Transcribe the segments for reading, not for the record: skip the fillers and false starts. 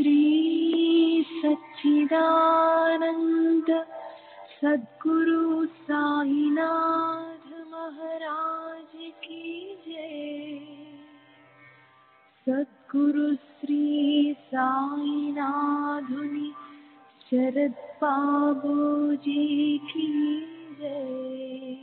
श्री सच्चिदानंद सद्गुरु साईनाथ महाराज की जय। सद्गुरु श्री साईनाथुनि शरद बाबू जी की जय।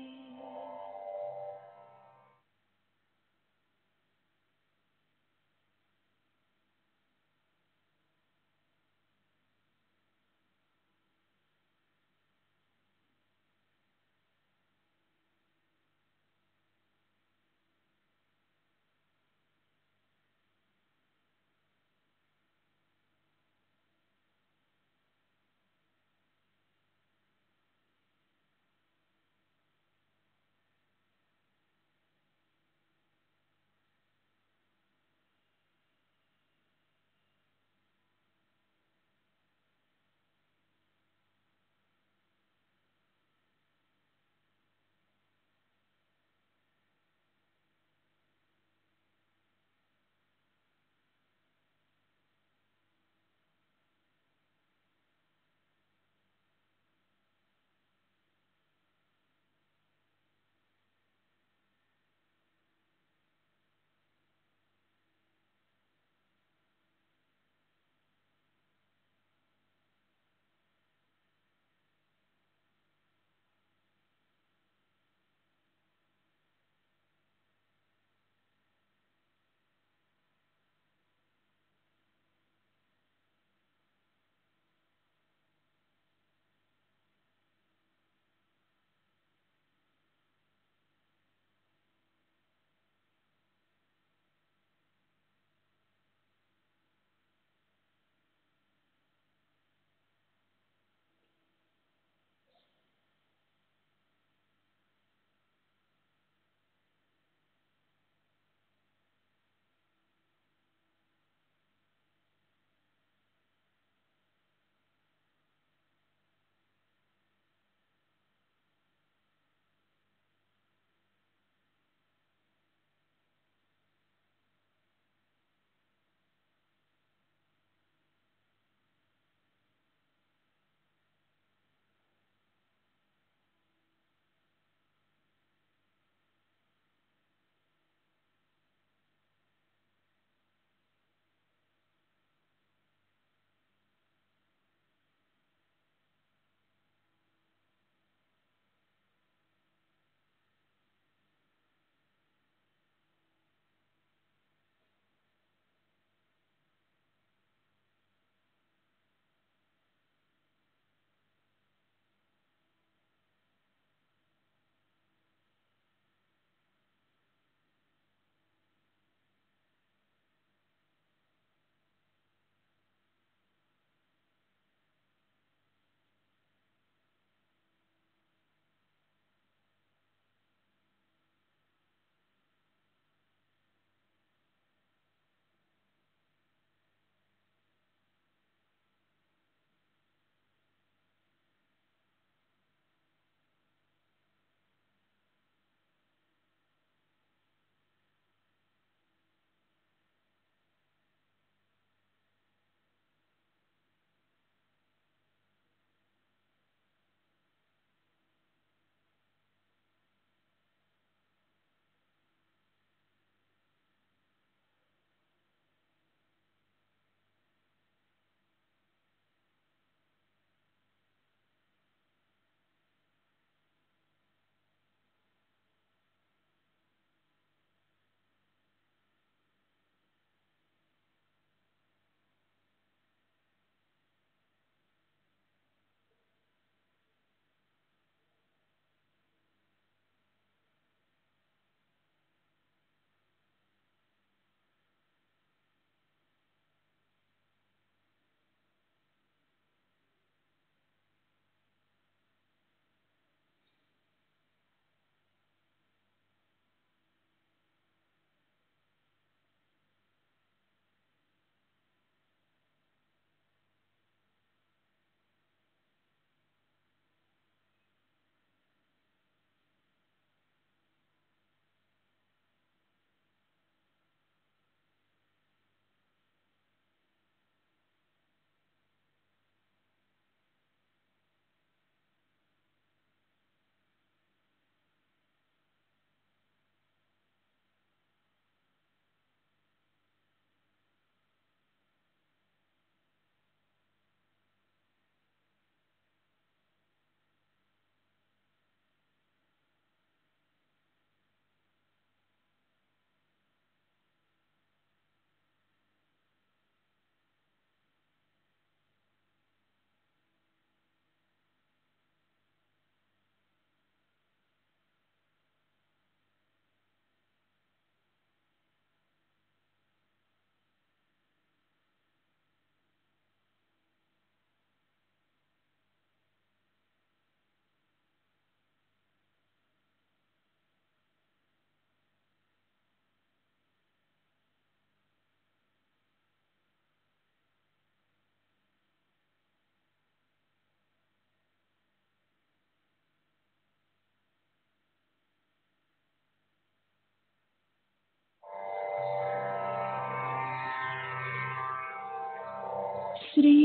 श्री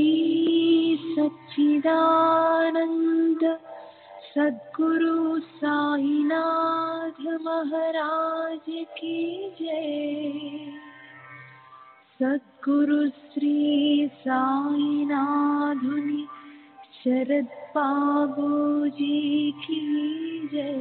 सच्चिदानंद सद्गुरु साईनाथ महाराज की जय। सद्गुरु श्री साईनाथुनि शरद बाबूजी की जय।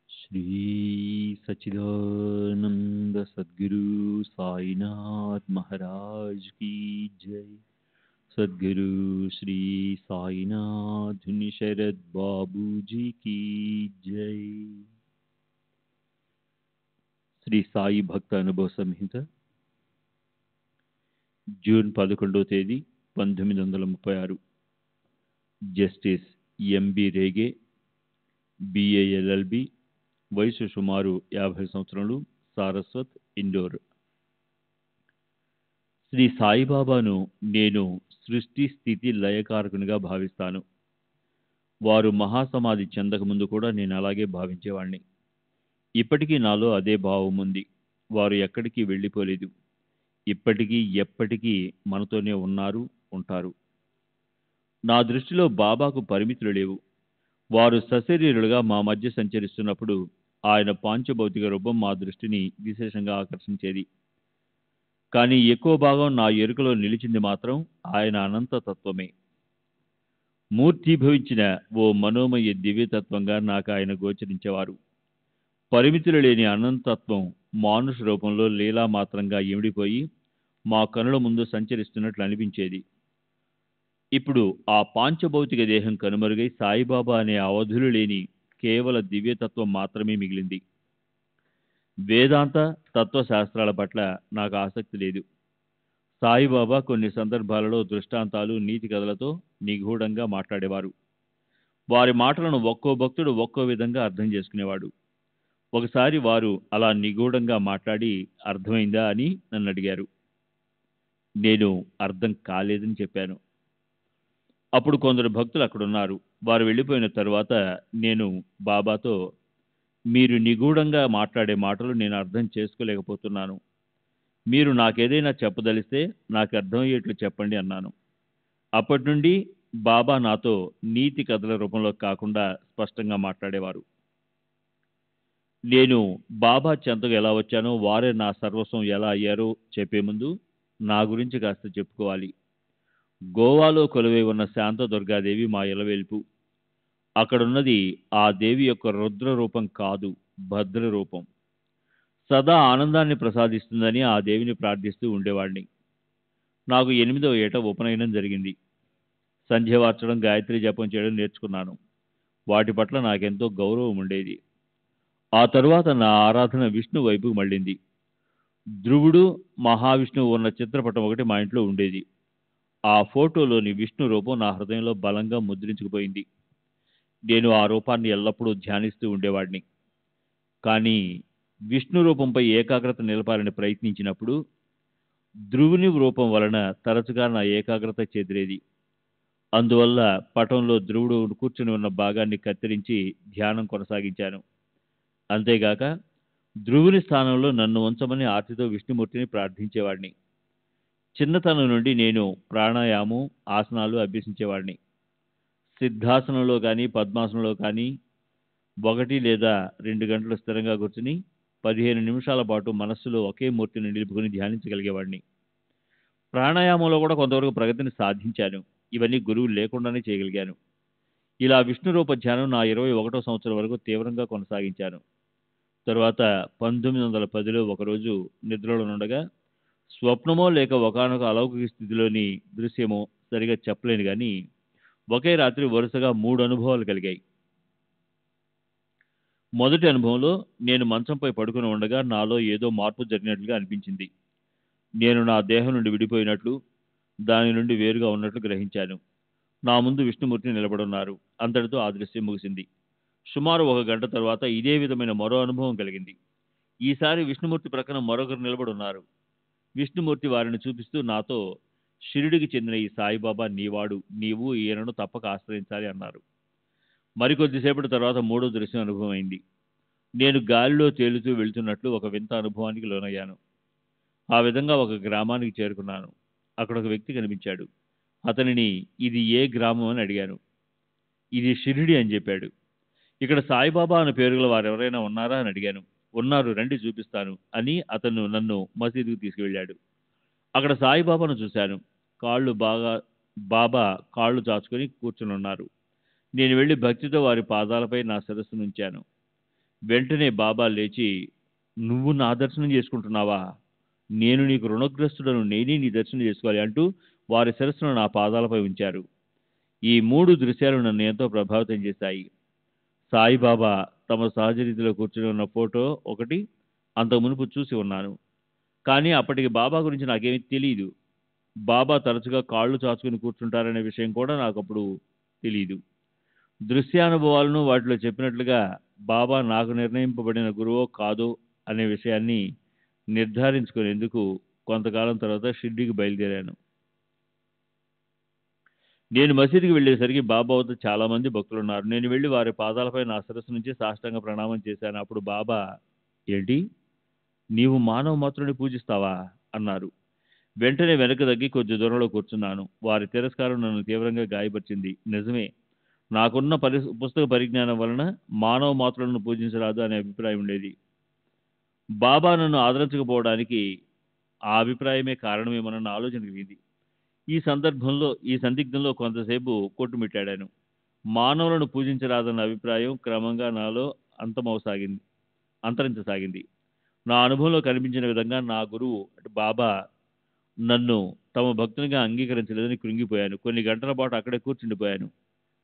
श्री सच्चिदानंद सद्गुरु साईनाथ महाराज की जय। सद्गुरु श्री साईनाथ शरद बाबूजी की जय। శ్రీ సాయి భక్త అనుభవ సంహిత జూన్ 11వ తేదీ 1936. జస్టిస్ ఎంబి రేగే, బిఏఎల్ఎల్బి, వయసు సుమారు 50 సంవత్సరాలు, సారస్వత్, ఇండోర్. శ్రీ సాయిబాబాను నేను సృష్టి స్థితి లయకారకునిగా భావిస్తాను. వారు మహాసమాధి చెందకముందు కూడా నేను అలాగే భావించేవాణ్ణి. ఇప్పటికీ నాలో అదే భావం ఉంది. వారు ఎక్కడికి వెళ్ళిపోలేదు. ఇప్పటికీ ఎప్పటికీ మనతోనే ఉన్నారు, ఉంటారు. నా దృష్టిలో బాబాకు పరిమితులు లేవు. వారు సశరీరులుగా మా మధ్య సంచరిస్తున్నప్పుడు ఆయన పాంచభౌతిక రూపం మా దృష్టిని విశేషంగా ఆకర్షించేది. కానీ ఎక్కువ భాగం నా ఎరుకలో నిలిచింది మాత్రం ఆయన అనంతతత్వమే. మూర్తీభవించిన ఓ మనోమయ దివ్యతత్వంగా నాకు ఆయన గోచరించేవారు. పరిమితులు లేని అనంతత్వం మానుష రూపంలో లీలామాత్రంగా ఇమిడిపోయి మా కనుల ముందు సంచరిస్తున్నట్లు అనిపించేది. ఇప్పుడు ఆ పాంచభౌతిక దేహం కనుమరుగై సాయిబాబా అనే అవధులు లేని కేవల దివ్యతత్వం మాత్రమే మిగిలింది. వేదాంత తత్వశాస్త్రాల పట్ల నాకు ఆసక్తి లేదు. సాయిబాబా కొన్ని సందర్భాలలో దృష్టాంతాలు, నీతి కథలతో నిగూఢంగా మాట్లాడేవారు. వారి మాటలను ఒక్కో భక్తుడు ఒక్కో విధంగా అర్థం చేసుకునేవాడు. ఒకసారి వారు అలా నిగూఢంగా మాట్లాడి అర్థమైందా అని నన్ను అడిగారు. నేను అర్థం కాలేదని చెప్పాను. అప్పుడు కొందరు భక్తులు అక్కడున్నారు. వారు వెళ్ళిపోయిన తరువాత నేను బాబాతో, మీరు నిగూఢంగా మాట్లాడే మాటలు నేను అర్థం చేసుకోలేకపోతున్నాను. మీరు నాకేదైనా చెప్పదలిస్తే నాకు అర్థమయ్యేట్లు చెప్పండి అన్నాను. అప్పటి నుండి బాబా నాతో నీతి కథల రూపంలో కాకుండా స్పష్టంగా మాట్లాడేవారు. నేను బాబా చెంతకు ఎలా వచ్చానో, వారే నా సర్వస్వం ఎలా అయ్యారో చెప్పే ముందు నా గురించి కాస్త చెప్పుకోవాలి. గోవాలో కొలువై ఉన్న శాంత దుర్గాదేవి మా ఇలవేల్పు. అక్కడున్నది ఆ దేవి యొక్క రుద్ర రూపం కాదు, భద్ర రూపం. సదా ఆనందాన్ని ప్రసాదిస్తుందని ఆ దేవిని ప్రార్థిస్తూ ఉండేవాడిని. నాకు 8వ ఏట ఉపనయనం జరిగింది. సంధ్య వార్చడం, గాయత్రి జపం చేయడం నేర్చుకున్నాను. వాటి పట్ల నాకెంతో గౌరవం ఉండేది. ఆ తరువాత నా ఆరాధన విష్ణు వైపుకు మళ్ళింది. ధ్రువుడు, మహావిష్ణువు ఉన్న చిత్రపటం ఒకటి మా ఇంట్లో ఉండేది. ఆ ఫోటోలోని విష్ణు రూపం నా హృదయంలో బలంగా ముద్రించుకుపోయింది. నేను ఆ రూపాన్ని ఎల్లప్పుడూ ధ్యానిస్తూ ఉండేవాడిని. కానీ విష్ణు రూపంపై ఏకాగ్రత నిలపాలని ప్రయత్నించినప్పుడు ధ్రువుని రూపం వలన తరచుగా నా ఏకాగ్రత చెదిరేది. అందువల్ల పటంలో ధ్రువుడు కూర్చుని ఉన్న భాగాన్ని కత్తిరించి ధ్యానం కొనసాగించాను. అంతేగాక ధ్రువుని స్థానంలో నన్ను ఉంచమని ఆర్తితో విష్ణుమూర్తిని ప్రార్థించేవాడిని. చిన్నతనం నుండి నేను ప్రాణాయామం, ఆసనాలు అభ్యసించేవాడిని. సిద్ధాసనంలో కానీ పద్మాసనంలో కానీ 1 లేదా 2 గంటలు స్థిరంగా కూర్చుని 15 నిమిషాల పాటు మనస్సులో ఒకే మూర్తిని నిలుపుకుని ధ్యానించగలిగేవాడిని. ప్రాణాయామంలో కూడా కొంతవరకు ప్రగతిని సాధించాను. ఇవన్నీ గురువు లేకుండానే చేయగలిగాను. ఇలా విష్ణు రూప ధ్యానం నా 21వ సంవత్సరం వరకు తీవ్రంగా కొనసాగించాను. తరువాత 1910లో ఒకరోజు నిద్రలో ఉండగా స్వప్నమో లేక ఒకానొక అలౌకిక స్థితిలోని దృశ్యమో సరిగా చెప్పలేను కానీ ఒకే రాత్రి వరుసగా 3 అనుభవాలు కలిగాయి. మొదటి అనుభవంలో నేను మంచంపై పడుకుని ఉండగా నాలో ఏదో మార్పు జరిగినట్లుగా అనిపించింది. నేను నా దేహం నుండి విడిపోయినట్లు, దాని నుండి వేరుగా ఉన్నట్లు గ్రహించాను. నా ముందు విష్ణుమూర్తి నిలబడున్నారు. అంతటితో ఆ దృశ్యం ముగిసింది. సుమారు 1 గంట తర్వాత ఇదే విధమైన మరో అనుభవం కలిగింది. ఈసారి విష్ణుమూర్తి ప్రక్కన మరొకరు నిలబడున్నారు. విష్ణుమూర్తి వారిని చూపిస్తూ నాతో, షిరిడికి చెందిన ఈ సాయిబాబా నీవాడు, నీవు ఈయనను తప్పక ఆశ్రయించాలి అన్నారు. మరికొద్దిసేపటి తర్వాత 3వ దృశ్యం అనుభవం అయింది. నేను గాలిలో తేలుతూ వెళ్తున్నట్లు ఒక వింత అనుభవానికి లోనయ్యాను. ఆ విధంగా ఒక గ్రామానికి చేరుకున్నాను. అక్కడ ఒక వ్యక్తి కనిపించాడు. అతనిని ఇది ఏ గ్రామం అని అడిగాను. ఇది షిరిడి అని చెప్పాడు. ఇక్కడ సాయిబాబా అనే పేరుగల వారెవరైనా ఉన్నారా అని అడిగాను. ఉన్నారు, రండి చూపిస్తాను అని అతను నన్ను మసీదుకు తీసుకువెళ్ళాడు. అక్కడ సాయిబాబాను చూశాను. బాబా కాళ్ళు చాచుకొని కూర్చుని ఉన్నారు. నేను వెళ్ళి భక్తితో వారి పాదాలపై నా శిరస్సు నుంచాను. వెంటనే బాబా లేచి, నువ్వు నా దర్శనం చేసుకుంటున్నావా? నేను నీకు రుణగ్రస్తుడను, నేనే నీ దర్శనం చేసుకోవాలి అంటూ వారి శిరస్సును నా పాదాలపై ఉంచారు. ఈ 3 దృశ్యాలు నన్ను ఎంతో ప్రభావితం చేశాయి. సాయిబాబా తమ సహజ రీతిలో కూర్చుని ఉన్న ఫోటో ఒకటి అంతకు మునుపు చూసి ఉన్నాను. కానీ అప్పటికి బాబా గురించి నాకేమీ తెలియదు. బాబా తరచుగా కాళ్ళు చాచుకుని కూర్చుంటారనే విషయం కూడా నాకు అప్పుడు తెలియదు. దృశ్యానుభవాలను వాటిలో చెప్పినట్లుగా బాబా నాకు నిర్ణయింపబడిన గురువో కాదో అనే విషయాన్ని నిర్ధారించుకునేందుకు కొంతకాలం తర్వాత షిర్డీకి బయలుదేరాను. నేను మసీదుకి వెళ్ళేసరికి బాబా వద్ద చాలా మంది భక్తులు ఉన్నారు. నేను వెళ్ళి వారి పాదాలపై నా శిరస్సు నుంచి సాష్టాంగ ప్రణామం చేశాను. అప్పుడు బాబా, ఏంటి నీవు మానవ మాతృని పూజిస్తావా అన్నారు. వెంటనే వెనక్కి తగ్గి కొద్ది దూరంలో కూర్చున్నాను. వారి తిరస్కారం నన్ను తీవ్రంగా గాయపరిచింది. నిజమే, నాకున్న పుస్తక పరిజ్ఞానం వలన మానవ మాతృలను పూజించరాదు అనే అభిప్రాయం ఉండేది. బాబా నన్ను ఆదరించకపోవడానికి ఆ అభిప్రాయమే కారణమేమోనన్న ఆలోచన కలిగింది. ఈ సందిగ్ధంలో కొంతసేపు కొట్టుమిట్టాడాను. మానవులను పూజించరాదన్న అభిప్రాయం క్రమంగా నాలో అంతరించసాగింది. నా అనుభవంలో కనిపించిన విధంగా నా గురువు బాబా నన్ను తమ భక్తునిగా అంగీకరించలేదని కృంగిపోయాను. కొన్ని గంటల పాటు అక్కడే కూర్చుండిపోయాను.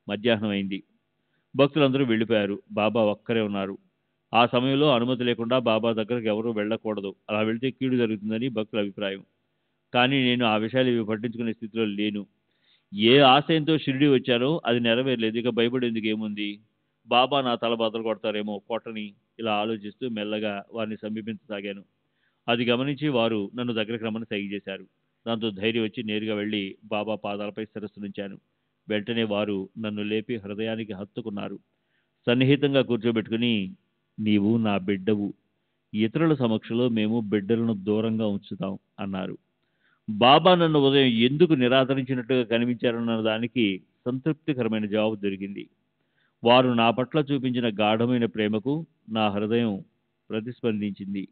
మధ్యాహ్నం అయింది. భక్తులందరూ వెళ్ళిపోయారు. బాబా ఒక్కరే ఉన్నారు. ఆ సమయంలో అనుమతి లేకుండా బాబా దగ్గరకు ఎవరూ వెళ్ళకూడదు, అలా వెళ్తే కీడు జరుగుతుందని భక్తుల అభిప్రాయం. కానీ నేను ఆ విషయాలు ఇవి పట్టించుకునే స్థితిలో లేను. ఏ ఆశయంతో షిరిడి వచ్చానో అది నెరవేరలేదు. ఇక భయపడేందుకు ఏముంది? బాబా నా తల బద్దలు కొడతారేమో, కొట్టని, ఇలా ఆలోచిస్తూ మెల్లగా వారిని సమీపించసాగాను. అది గమనించి వారు నన్ను దగ్గరికి రమ్మని సైగ చేశారు. దాంతో ధైర్యం వచ్చి నేరుగా వెళ్ళి బాబా పాదాలపై శిరస్సునుంచాను. వెంటనే వారు నన్ను లేపి హృదయానికి హత్తుకున్నారు. సన్నిహితంగా కూర్చోబెట్టుకుని, నీవు నా బిడ్డవు, ఇతరుల సమక్షంలో మేము బిడ్డలను దూరంగా ఉంచుతాం అన్నారు. బాబా నన్ను ఉదయం ఎందుకు నిరాదరించినట్టుగా కనిపించారన్న దానికి సంతృప్తికరమైన జవాబు దొరికింది. వారు నా పట్ల చూపించిన గాఢమైన ప్రేమకు నా హృదయం ప్రతిస్పందించింది.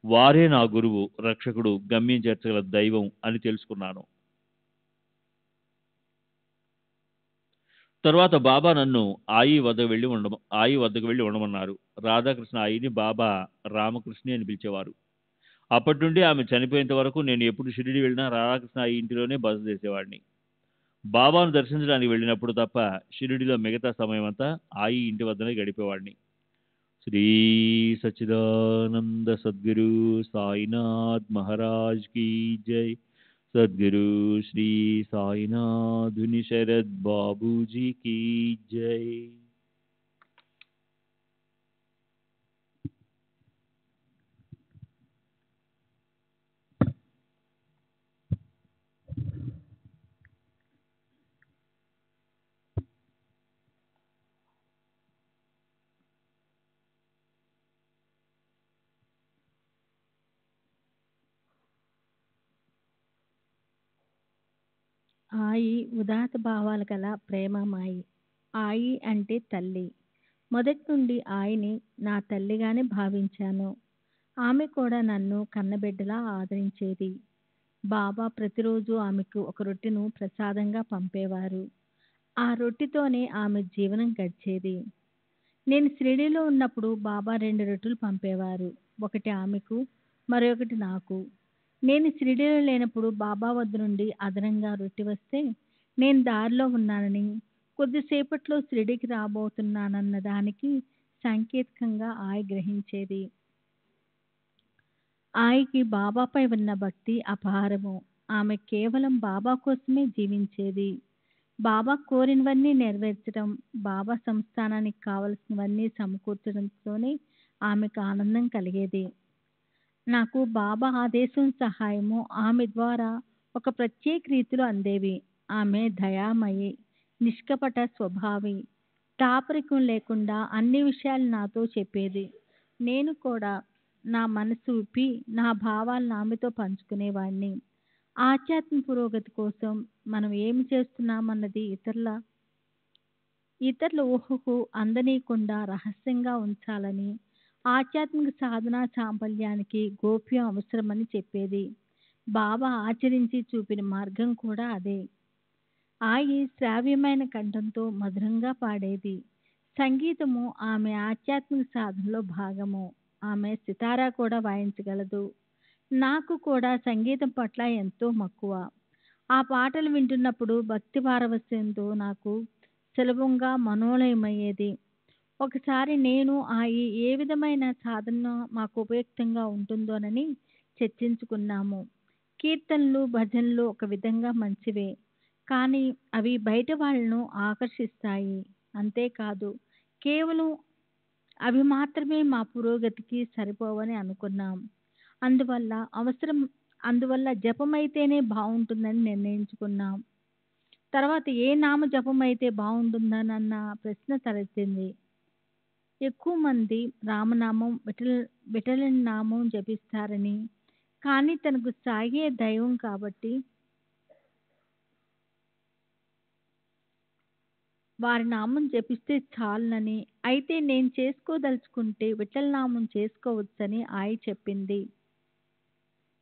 వారే నా గురువు, రక్షకుడు, గమ్యం చేర్చగల దైవం అని తెలుసుకున్నాను. తరువాత బాబా నన్ను ఆయి వద్దకు వెళ్ళి ఉండమన్నారు. రాధాకృష్ణ ఆయిని బాబా రామకృష్ణ అని పిలిచేవారు. అప్పటి నుండి ఆమె చనిపోయేంత వరకు నేను ఎప్పుడు షిరిడి వెళ్ళినా రాధాకృష్ణ ఆయి ఇంటిలోనే బస చేసేవాడిని. బాబాను దర్శించడానికి వెళ్ళినప్పుడు తప్ప షిరిడిలో మిగతా సమయం అంతా ఆయి ఇంటి వద్దనే గడిపేవాడిని. శ్రీ సచ్చిదానంద సద్గురు సాయినాథ్ మహారాజ్ కీ జై. సద్గురు శ్రీ సాయినాథుని శరద్ బాబూజీ కీ జై. ఆయి ఉదాత్త భావాలు గల ప్రేమమాయి. ఆయి అంటే తల్లి. మొదటి నుండి ఆయిని నా తల్లిగానే భావించాను. ఆమె కూడా నన్ను కన్నబిడ్డలా ఆదరించేది. బాబా ప్రతిరోజు ఆమెకు ఒక రొట్టెను ప్రసాదంగా పంపేవారు. ఆ రొట్టెతోనే ఆమె జీవనం గడిచేది. నేను షిరిడీలో ఉన్నప్పుడు బాబా 2 రొట్టెలు పంపేవారు. ఒకటి ఆమెకు, మరొకటి నాకు. నేను షిరిడీలో లేనప్పుడు బాబా వద్ద నుండి అదనంగా రొట్టె వస్తే నేను దారిలో ఉన్నానని, కొద్దిసేపట్లో షిరిడీకి రాబోతున్నానన్న దానికి సంకేతకంగా ఆయి గ్రహించేది. ఆయికి బాబాపై ఉన్న భక్తి అపారము. ఆమె కేవలం బాబా కోసమే జీవించేది. బాబా కోరినవన్నీ నెరవేర్చడం, బాబా సంస్థానానికి కావలసినవన్నీ సమకూర్చడంతోనే ఆమెకు ఆనందం కలిగేది. నాకు బాబా ఆదేశం, సహాయము ఆమె ద్వారా ఒక ప్రత్యేక రీతిలో అందేవి. ఆమె దయామయి, నిష్కపట స్వభావి, దాపరికం లేకుండా అన్ని విషయాలు నాతో చెప్పేది. నేను కూడా నా మనసు విప్పి నా భావాలను ఆమెతో పంచుకునేవాడిని. ఆధ్యాత్మిక పురోగతి కోసం మనం ఏమి చేస్తున్నామన్నది ఇతరుల ఊహకు అందనీయకుండా రహస్యంగా ఉంచాలని, ఆధ్యాత్మిక సాధన చాంపల్యానికి గోప్యం అవసరమని చెప్పేది. బాబా ఆచరించి చూపిన మార్గం కూడా అదే. ఆయి శ్రావ్యమైన కంఠంతో మధురంగా పాడేది. సంగీతము ఆమె ఆధ్యాత్మిక సాధనలో భాగము. ఆమె సితారా కూడా వాయించగలదు. నాకు కూడా సంగీతం పట్ల ఎంతో మక్కువ. ఆ పాటలు వింటున్నప్పుడు భక్తి పారవస్యంతో నాకు సులభంగా మనోలయమయ్యేది. ఒకసారి నేను ఆయి ఏ విధమైన సాధన మాకు ఉపయుక్తంగా ఉంటుందోనని చర్చించుకున్నాము. కీర్తనలు, భజనలు ఒక విధంగా మంచివే, కానీ అవి బయట వాళ్ళను ఆకర్షిస్తాయి. అంతేకాదు, కేవలం అవి మాత్రమే మా పురోగతికి సరిపోవని అనుకున్నాం. అందువల్ల జపమైతేనే బాగుంటుందని నిర్ణయించుకున్నాం. తర్వాత ఏ నామ జపమైతే బాగుంటుందనన్న ప్రశ్న తలెత్తింది. ఎక్కువ మంది రామనామం, విఠలని నామం జపిస్తారని, కానీ తనకు సాయే దైవం కాబట్టి వారి నామం జపిస్తే చాలునని, అయితే నేను చేసుకోదలుచుకుంటే విఠల నామం చేసుకోవచ్చని ఆయి చెప్పింది.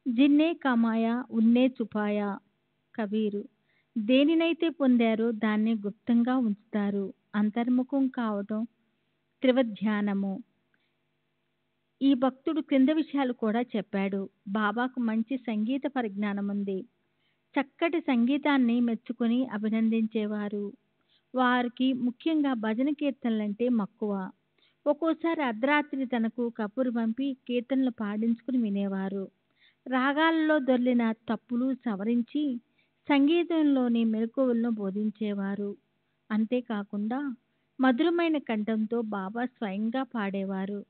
జిన్నే కమాయా ఉన్నే చుపాయా కబీరు. దేనినైతే పొందారో దాన్ని గుప్తంగా ఉంచుతారు. అంతర్ముఖం కావటం త్రివధ్యానము. ఈ భక్తుడు క్రింద విషయాలు కూడా చెప్పాడు. బాబాకు మంచి సంగీత పరిజ్ఞానం ఉంది. చక్కటి సంగీతాన్ని మెచ్చుకొని అభినందించేవారు. వారికి ముఖ్యంగా భజన కీర్తనలంటే మక్కువ. ఒక్కోసారి అర్ధరాత్రి తనకు కబురు పంపి కీర్తనలు పాడించుకుని వినేవారు. రాగాలలో దొర్లిన తప్పులు సవరించి సంగీతంలోని మెలకువలను బోధించేవారు. అంతేకాకుండా మధురమైన కంఠంతో బాబా స్వయంగా పాడేవారు.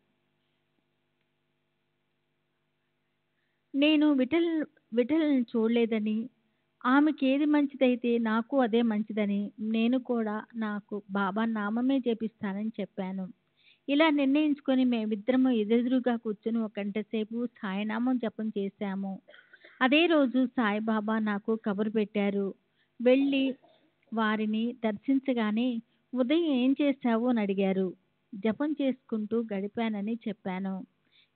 నేను విఠలను చూడలేదని, ఆమెకి ఏది మంచిదైతే నాకు అదే మంచిదని, నేను కూడా నాకు బాబా నామమే జపిస్తానని చెప్పాను. ఇలా నిర్ణయించుకొని మేమిద్దరము ఎదురుగా కూర్చొని ఒక గంట సేపు సాయినామం జపం చేశాము. అదే రోజు సాయిబాబా నాకు కబురు పెట్టారు. వెళ్ళి వారిని దర్శించగానే ఉదయం ఏం చేశావు అని అడిగారు. జపం చేసుకుంటూ గడిపానని చెప్పాను.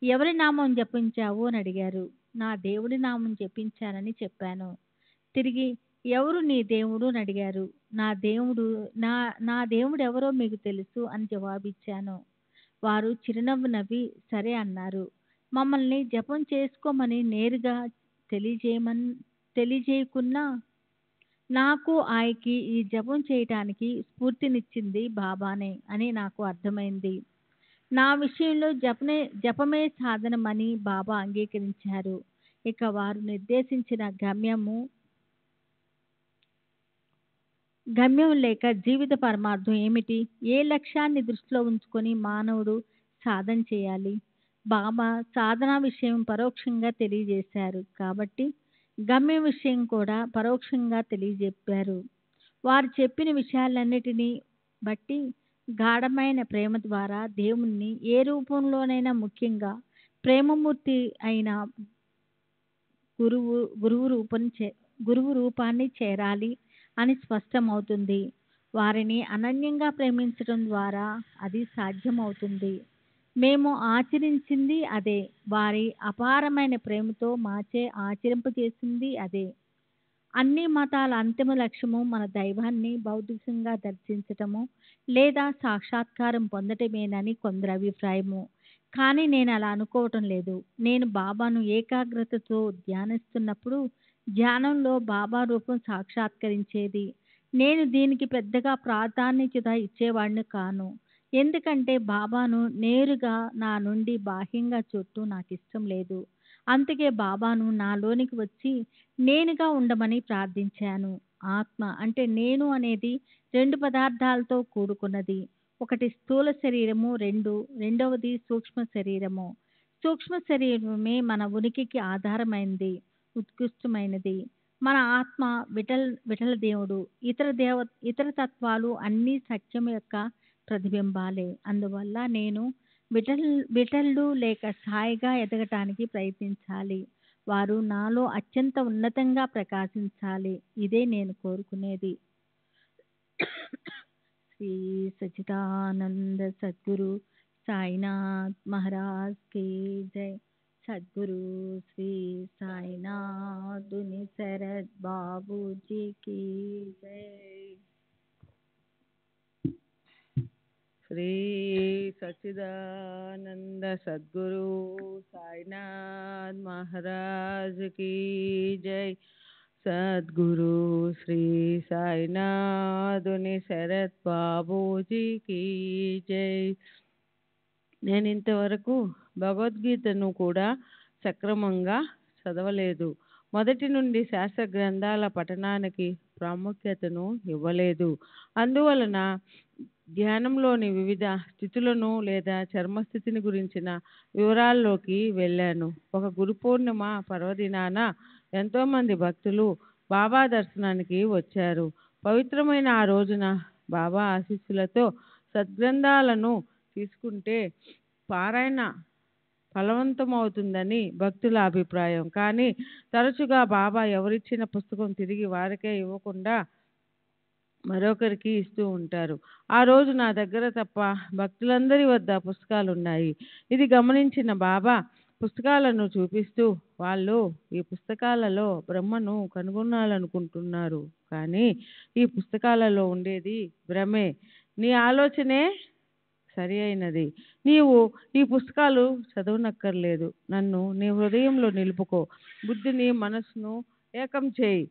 ఎవరి నామం జపించావు అని అడిగారు. నా దేవుడి నామం జపించానని చెప్పాను. తిరిగి ఎవరు నీ దేవుడు అని అడిగారు. నా దేవుడు ఎవరో మీకు తెలుసు అని జవాబిచ్చాను. వారు చిరునవ్వు నవ్వి సరే అన్నారు. మమ్మల్ని జపం చేసుకోమని నేరుగా తెలియజేయకున్నా నాకు ఆయనకి ఈ జపం చేయటానికి స్ఫూర్తినిచ్చింది బాబానే అని నాకు అర్థమైంది. నా విషయంలో జపమే సాధనమని బాబా అంగీకరించారు. ఇక వారు నిర్దేశించిన గమ్యం లేక జీవిత పరమార్థం ఏమిటి, ఏ లక్ష్యాన్ని దృష్టిలో ఉంచుకొని మానవుడు సాధన చేయాలి? బాబా సాధన విషయం పరోక్షంగా తెలియజేశారు కాబట్టి గమ్యం విషయం కూడా పరోక్షంగా తెలియజెప్పారు. వారు చెప్పిన విషయాలన్నిటినీ బట్టి గాఢమైన ప్రేమ ద్వారా దేవుణ్ణి ఏ రూపంలోనైనా, ముఖ్యంగా ప్రేమమూర్తి అయిన గురువు రూపాన్ని చేరాలి అని స్పష్టమవుతుంది. వారిని అనన్యంగా ప్రేమించడం ద్వారా అది సాధ్యమవుతుంది. మేము ఆచరించింది అదే. వారి అపారమైన ప్రేమతో మాచే ఆచరింపజేసింది అదే. అన్ని మతాల అంతిమ లక్ష్యము మన దైవాన్ని భౌతికంగా దర్శించటము లేదా సాక్షాత్కారం పొందటమేనని కొందరి అభిప్రాయము. కానీ నేను అలా అనుకోవటం లేదు. నేను బాబాను ఏకాగ్రతతో ధ్యానిస్తున్నప్పుడు ధ్యానంలో బాబా రూపం సాక్షాత్కరించేది. నేను దీనికి పెద్దగా ప్రాధాన్యత ఇచ్చేవాడిని కాను. ఎందుకంటే బాబాను నేరుగా నా నుండి బాహ్యంగా చూడటం నాకు ఇష్టం లేదు. అందుకే బాబాను నాలోనికి వచ్చి నేనుగా ఉండమని ప్రార్థించాను. ఆత్మ అంటే నేను అనేది 2 పదార్థాలతో కూడుకున్నది. ఒకటి స్థూల శరీరము, రెండవది సూక్ష్మ శరీరము. సూక్ష్మ శరీరమే మన ఉనికికి ఆధారమైనది, ఉత్కృష్టమైనది. మన ఆత్మ విఠల దేవుడు. ఇతర తత్వాలు అన్నీ సత్యం యొక్క ప్రతిబింబాలే. అందువల్ల నేను విఠలుడు లేక సాయిగా ఎదగటానికి ప్రయత్నించాలి. వారు నాలో అత్యంత ఉన్నతంగా ప్రకాశించాలి. ఇదే నేను కోరుకునేది. శ్రీ సచ్చిదానంద సద్గురు సాయినాథ్ మహారాజ్ కి జై. సద్గురు శ్రీ సాయినాథ్ శరత్ బాబూజీకి జై. శ్రీ సచ్చిదానంద సద్గురు సాయినాథ్ మహారాజ్ కి జై. సద్గురు శ్రీ సాయినాథుని శరత్ బాబూజీకి జై. నేను ఇంతవరకు భగవద్గీతను కూడా సక్రమంగా చదవలేదు. మొదటి నుండి శాస్త్ర గ్రంథాల పఠనానికి ప్రాముఖ్యతను ఇవ్వలేదు. అందువలన ధ్యానంలోని వివిధ స్థితులను లేదా చర్మస్థితిని గురించిన వివరాల్లోకి వెళ్ళాను. ఒక గురు పూర్ణిమ పర్వదినాన ఎంతోమంది భక్తులు బాబా దర్శనానికి వచ్చారు. పవిత్రమైన ఆ రోజున బాబా ఆశీస్సులతో సద్గ్రంథాలను తీసుకుంటే ఫలవంతమవుతుందని భక్తుల అభిప్రాయం. కానీ తరచుగా బాబా ఎవరిచ్చిన పుస్తకం తిరిగి వారికే ఇవ్వకుండా మరొకరికి ఇస్తూ ఉంటారు. ఆ రోజు నా దగ్గర తప్ప భక్తులందరి వద్ద పుస్తకాలున్నాయి. ఇది గమనించిన బాబా పుస్తకాలను చూపిస్తూ, వాళ్ళు ఈ పుస్తకాలలో బ్రహ్మను కనుగొనాలనుకుంటున్నారు, కానీ ఈ పుస్తకాలలో ఉండేది భ్రమే. నీ ఆలోచనే సరి అయినది. నీవు ఈ పుస్తకాలు చదవనక్కర్లేదు. నన్ను నీ హృదయంలో నిలుపుకో, బుద్ధిని మనసును ఏకం చేయి,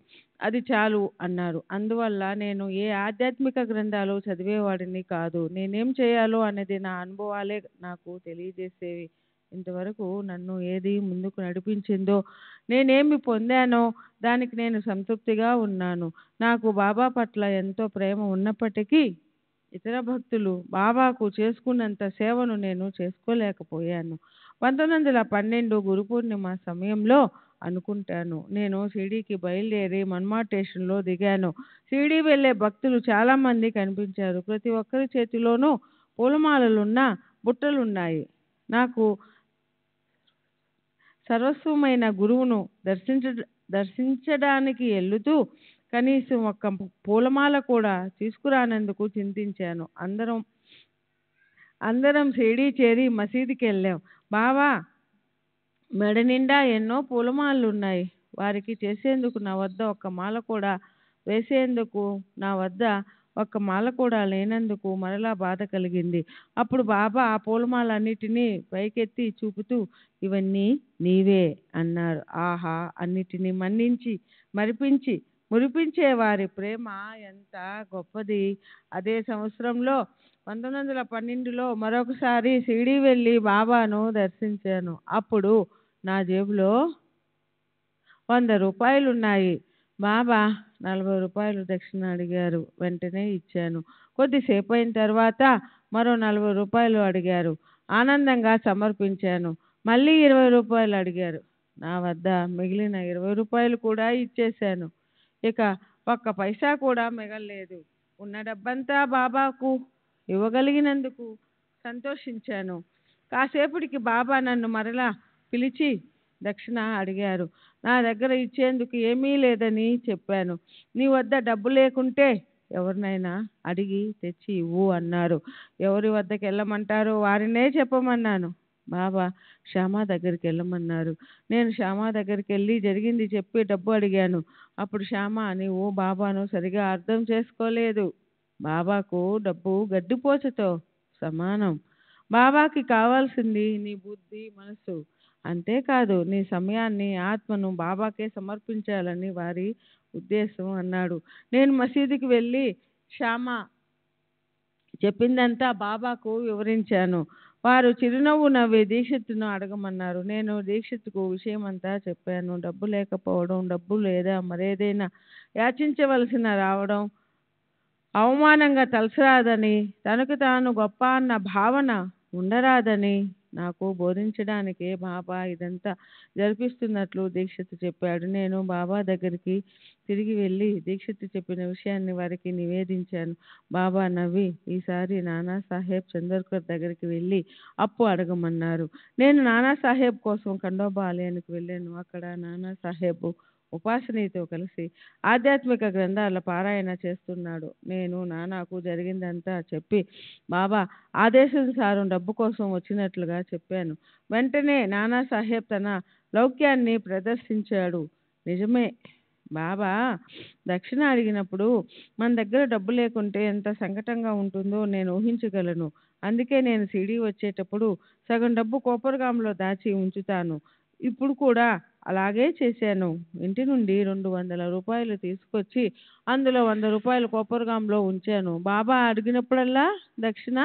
అది చాలు అన్నారు. అందువల్ల నేను ఏ ఆధ్యాత్మిక గ్రంథాలు చదివేవాడిని కాదు. నేనేం చేయాలో అనేది నా అనుభవాలే నాకు తెలియజేసేవి. ఇంతవరకు నన్ను ఏది ముందుకు నడిపించిందో, నేనేమి పొందానో దానికి నేను సంతృప్తిగా ఉన్నాను. నాకు బాబా పట్ల ఎంతో ప్రేమ ఉన్నప్పటికీ ఇతర భక్తులు బాబాకు చేసుకున్నంత సేవను నేను చేసుకోలేకపోయాను. 1912 గురు పూర్ణిమ సమయంలో అనుకుంటాను, నేను షిరిడీకి బయలుదేరి మన్మాడ్ స్టేషన్లో దిగాను. షిరిడీ వెళ్ళే భక్తులు చాలామంది కనిపించారు. ప్రతి ఒక్కరి చేతిలోనూ పూలమాలలున్న బుట్టలున్నాయి. నాకు సర్వస్వమైన గురువును దర్శించడానికి వెళ్తూ కనీసం ఒక్క పూలమాల కూడా తీసుకురానందుకు చింతించాను. అందరం షిరిడీ చేరి మసీదుకి వెళ్ళాం. బాబా మెడ నిండా ఎన్నో పూలమాలలు ఉన్నాయి. వారికి చేసేందుకు నా వద్ద ఒక్క మాల కూడా వేసేందుకు నా వద్ద ఒక్క మాల కూడా లేనందుకు మరలా బాధ కలిగింది. అప్పుడు బాబా ఆ పూలమాలన్నిటినీ పైకెత్తి చూపుతూ, ఇవన్నీ నీవే అన్నారు. ఆహా, అన్నిటినీ మన్నించి మరిపించి మురిపించే వారి ప్రేమ ఎంత గొప్పది. అదే సంవత్సరంలో 1912లో మరొకసారి షిరిడీ వెళ్ళి బాబాను దర్శించాను. అప్పుడు నా జేబులో 100 రూపాయలు ఉన్నాయి. బాబా 40 రూపాయలు దక్షిణ అడిగారు. వెంటనే ఇచ్చాను. కొద్దిసేపు అయిన తర్వాత మరో 40 రూపాయలు అడిగారు. ఆనందంగా సమర్పించాను. మళ్ళీ 20 రూపాయలు అడిగారు. నా వద్ద మిగిలిన 20 రూపాయలు కూడా ఇచ్చేశాను. ఇక ఒక్క పైసా కూడా మిగలలేదు. ఉన్న డబ్బంతా బాబాకు ఇవ్వగలిగినందుకు సంతోషించాను. కాసేపటికి బాబా నన్ను మరలా పిలిచి దక్షిణ అడిగారు. నా దగ్గర ఇచ్చేందుకు ఏమీ లేదని చెప్పాను. నీ వద్ద డబ్బు లేకుంటే ఎవరినైనా అడిగి తెచ్చి ఇవ్వు అన్నారు. ఎవరి వద్దకు వెళ్ళమంటారో వారినే చెప్పమన్నాను. బాబా శ్యామ దగ్గరికి వెళ్ళమన్నారు. నేను శ్యామ దగ్గరికి వెళ్ళి జరిగింది చెప్పి డబ్బు అడిగాను. అప్పుడు శ్యామ, నీవు బాబాను సరిగా అర్థం చేసుకోలేదు. బాబాకు డబ్బు గడ్డిపోచతో సమానం. బాబాకి కావాల్సింది నీ బుద్ధి, మనసు. అంతేకాదు నీ సమయాన్ని, ఆత్మను బాబాకే సమర్పించాలని వారి ఉద్దేశం అన్నాడు. నేను మసీదుకి వెళ్ళి శ్యామ చెప్పిందంతా బాబాకు వివరించాను. వారు చిరునవ్వు నవ్వి దీక్షిత్తును అడగమన్నారు. నేను దీక్షిత్తుకు విషయమంతా చెప్పాను. డబ్బు లేకపోవడం, డబ్బు లేదా మరేదైనా యాచించవలసిన రావడం అవమానంగా తలసరాదని, తనకు తాను గొప్ప అన్న భావన ఉండరాదని నాకు బోధించడానికే బాబా ఇదంతా జరిపిస్తున్నట్లు దీక్షిత్ చెప్పాడు. నేను బాబా దగ్గరికి తిరిగి వెళ్ళి దీక్షిత్ చెప్పిన విషయాన్ని వారికి నివేదించాను. బాబా నవ్వి, ఈసారి నానాసాహెబ్ చందోర్కర్ దగ్గరికి వెళ్ళి అప్పు అడగమన్నారు. నేను నానాసాహెబ్ కోసం ఖండోబా ఆలయానికి వెళ్ళాను. అక్కడ నానాసాహెబ్ ఉపాసనీతో కలిసి ఆధ్యాత్మిక గ్రంథాల పారాయణ చేస్తున్నాడు. నేను నానాకు జరిగిందంతా చెప్పి బాబా ఆదేశానుసారం డబ్బు కోసం వచ్చినట్లుగా చెప్పాను. వెంటనే నానాసాహెబ్ తన లౌక్యాన్ని ప్రదర్శించాడు. నిజమే, బాబా దక్షిణ అడిగినప్పుడు మన దగ్గర డబ్బు లేకుంటే ఎంత సంకటంగా ఉంటుందో నేను ఊహించగలను. అందుకే నేను షిరిడీ వచ్చేటప్పుడు సగం డబ్బు కోపర్గాంలో దాచి ఉంచుతాను. ఇప్పుడు కూడా అలాగే చేశాను. ఇంటి నుండి 200 రూపాయలు తీసుకొచ్చి అందులో 100 రూపాయలు కోపర్గాంలో ఉంచాను. బాబా అడిగినప్పుడల్లా దక్షిణ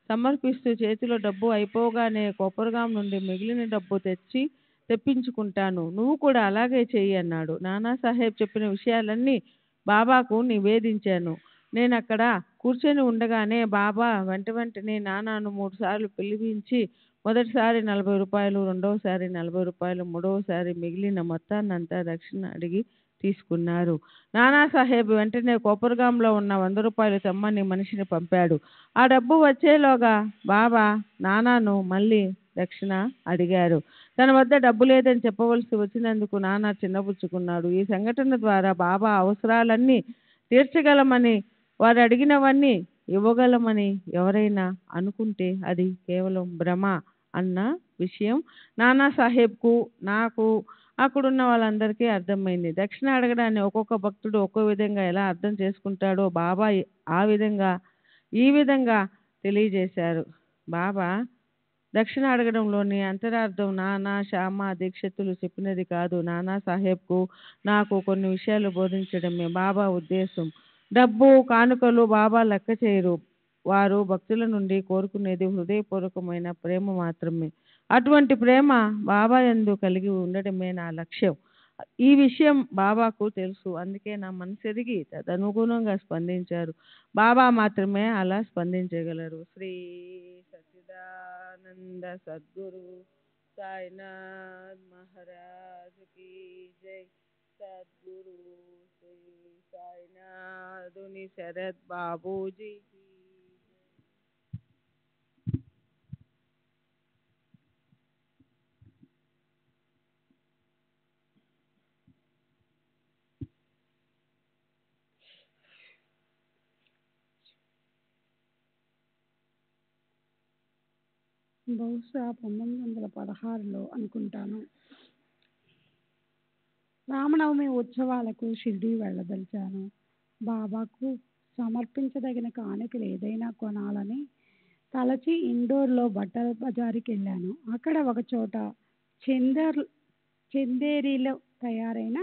సమర్పిస్తూ చేతిలో డబ్బు అయిపోగానే కోపర్గాం నుండి మిగిలిన డబ్బు తెప్పించుకుంటాను. నువ్వు కూడా అలాగే చెయ్యి అన్నాడు. నానాసాహెబ్ చెప్పిన విషయాలన్నీ బాబాకు నివేదించాను. నేను అక్కడ కూర్చొని ఉండగానే బాబా వెంటనే నానాను 3 సార్లు పిలిపించి మొదటిసారి 40 రూపాయలు, రెండవసారి 40 రూపాయలు, మూడవసారి మిగిలిన మొత్తాన్నంతా దక్షిణ అడిగి తీసుకున్నారు. నానాసాహెబ్ వెంటనే కోపర్గాంలో ఉన్న 100 రూపాయలు తెమ్మని మనిషిని పంపాడు. ఆ డబ్బు వచ్చేలోగా బాబా నానాను మళ్ళీ దక్షిణ అడిగారు. తన వద్ద డబ్బు లేదని చెప్పవలసి వచ్చినందుకు నాన్న చిన్నపుచ్చుకున్నాడు. ఈ సంఘటన ద్వారా బాబా అవసరాలన్నీ తీర్చగలమని, వారు అడిగినవన్నీ ఇవ్వగలమని ఎవరైనా అనుకుంటే అది కేవలం భ్రమ అన్న విషయం నానా సాహెబ్కు, నాకు, అక్కడున్న వాళ్ళందరికీ అర్థమైంది. దక్షిణ అడగడాన్ని ఒక్కొక్క భక్తుడు ఒక్కో విధంగా ఎలా అర్థం చేసుకుంటాడో బాబా ఈ విధంగా తెలియజేశారు. బాబా దక్షిణ అడగడంలోని అంతరార్థం నానా శ్యామ దీక్షితులు చెప్పినది కాదు. నానా సాహెబ్కు, నాకు కొన్ని విషయాలు బోధించడమే బాబా ఉద్దేశం. డబ్బు, కానుకలు బాబా లెక్క చేయరు. వారు భక్తుల నుండి కోరుకునేది హృదయపూర్వకమైన ప్రేమ మాత్రమే. అటువంటి ప్రేమ బాబా యందు కలిగి ఉండడమే నా లక్ష్యం. ఈ విషయం బాబాకు తెలుసు. అందుకే నా మనసు ఎరిగి తదనుగుణంగా స్పందించారు. బాబా మాత్రమే అలా స్పందించగలరు. శ్రీ సచ్చిదానంద సద్గురు సాయినాథ్ మహారాజ్ కీ జై. సద్గురు శ్రీ సాయినాథుని శరత్ బాబూజీ కీ జై. బహుశా 1916లో అనుకుంటాను. రామనవమి ఉత్సవాలకు షిర్డీ వెళ్ళదలిచాను. బాబాకు సమర్పించదగిన కానుకలు ఏదైనా కొనాలని తలచి ఇండోర్లో బట్టల బజారుకి వెళ్ళాను. అక్కడ ఒక చోట చందేరీలో తయారైన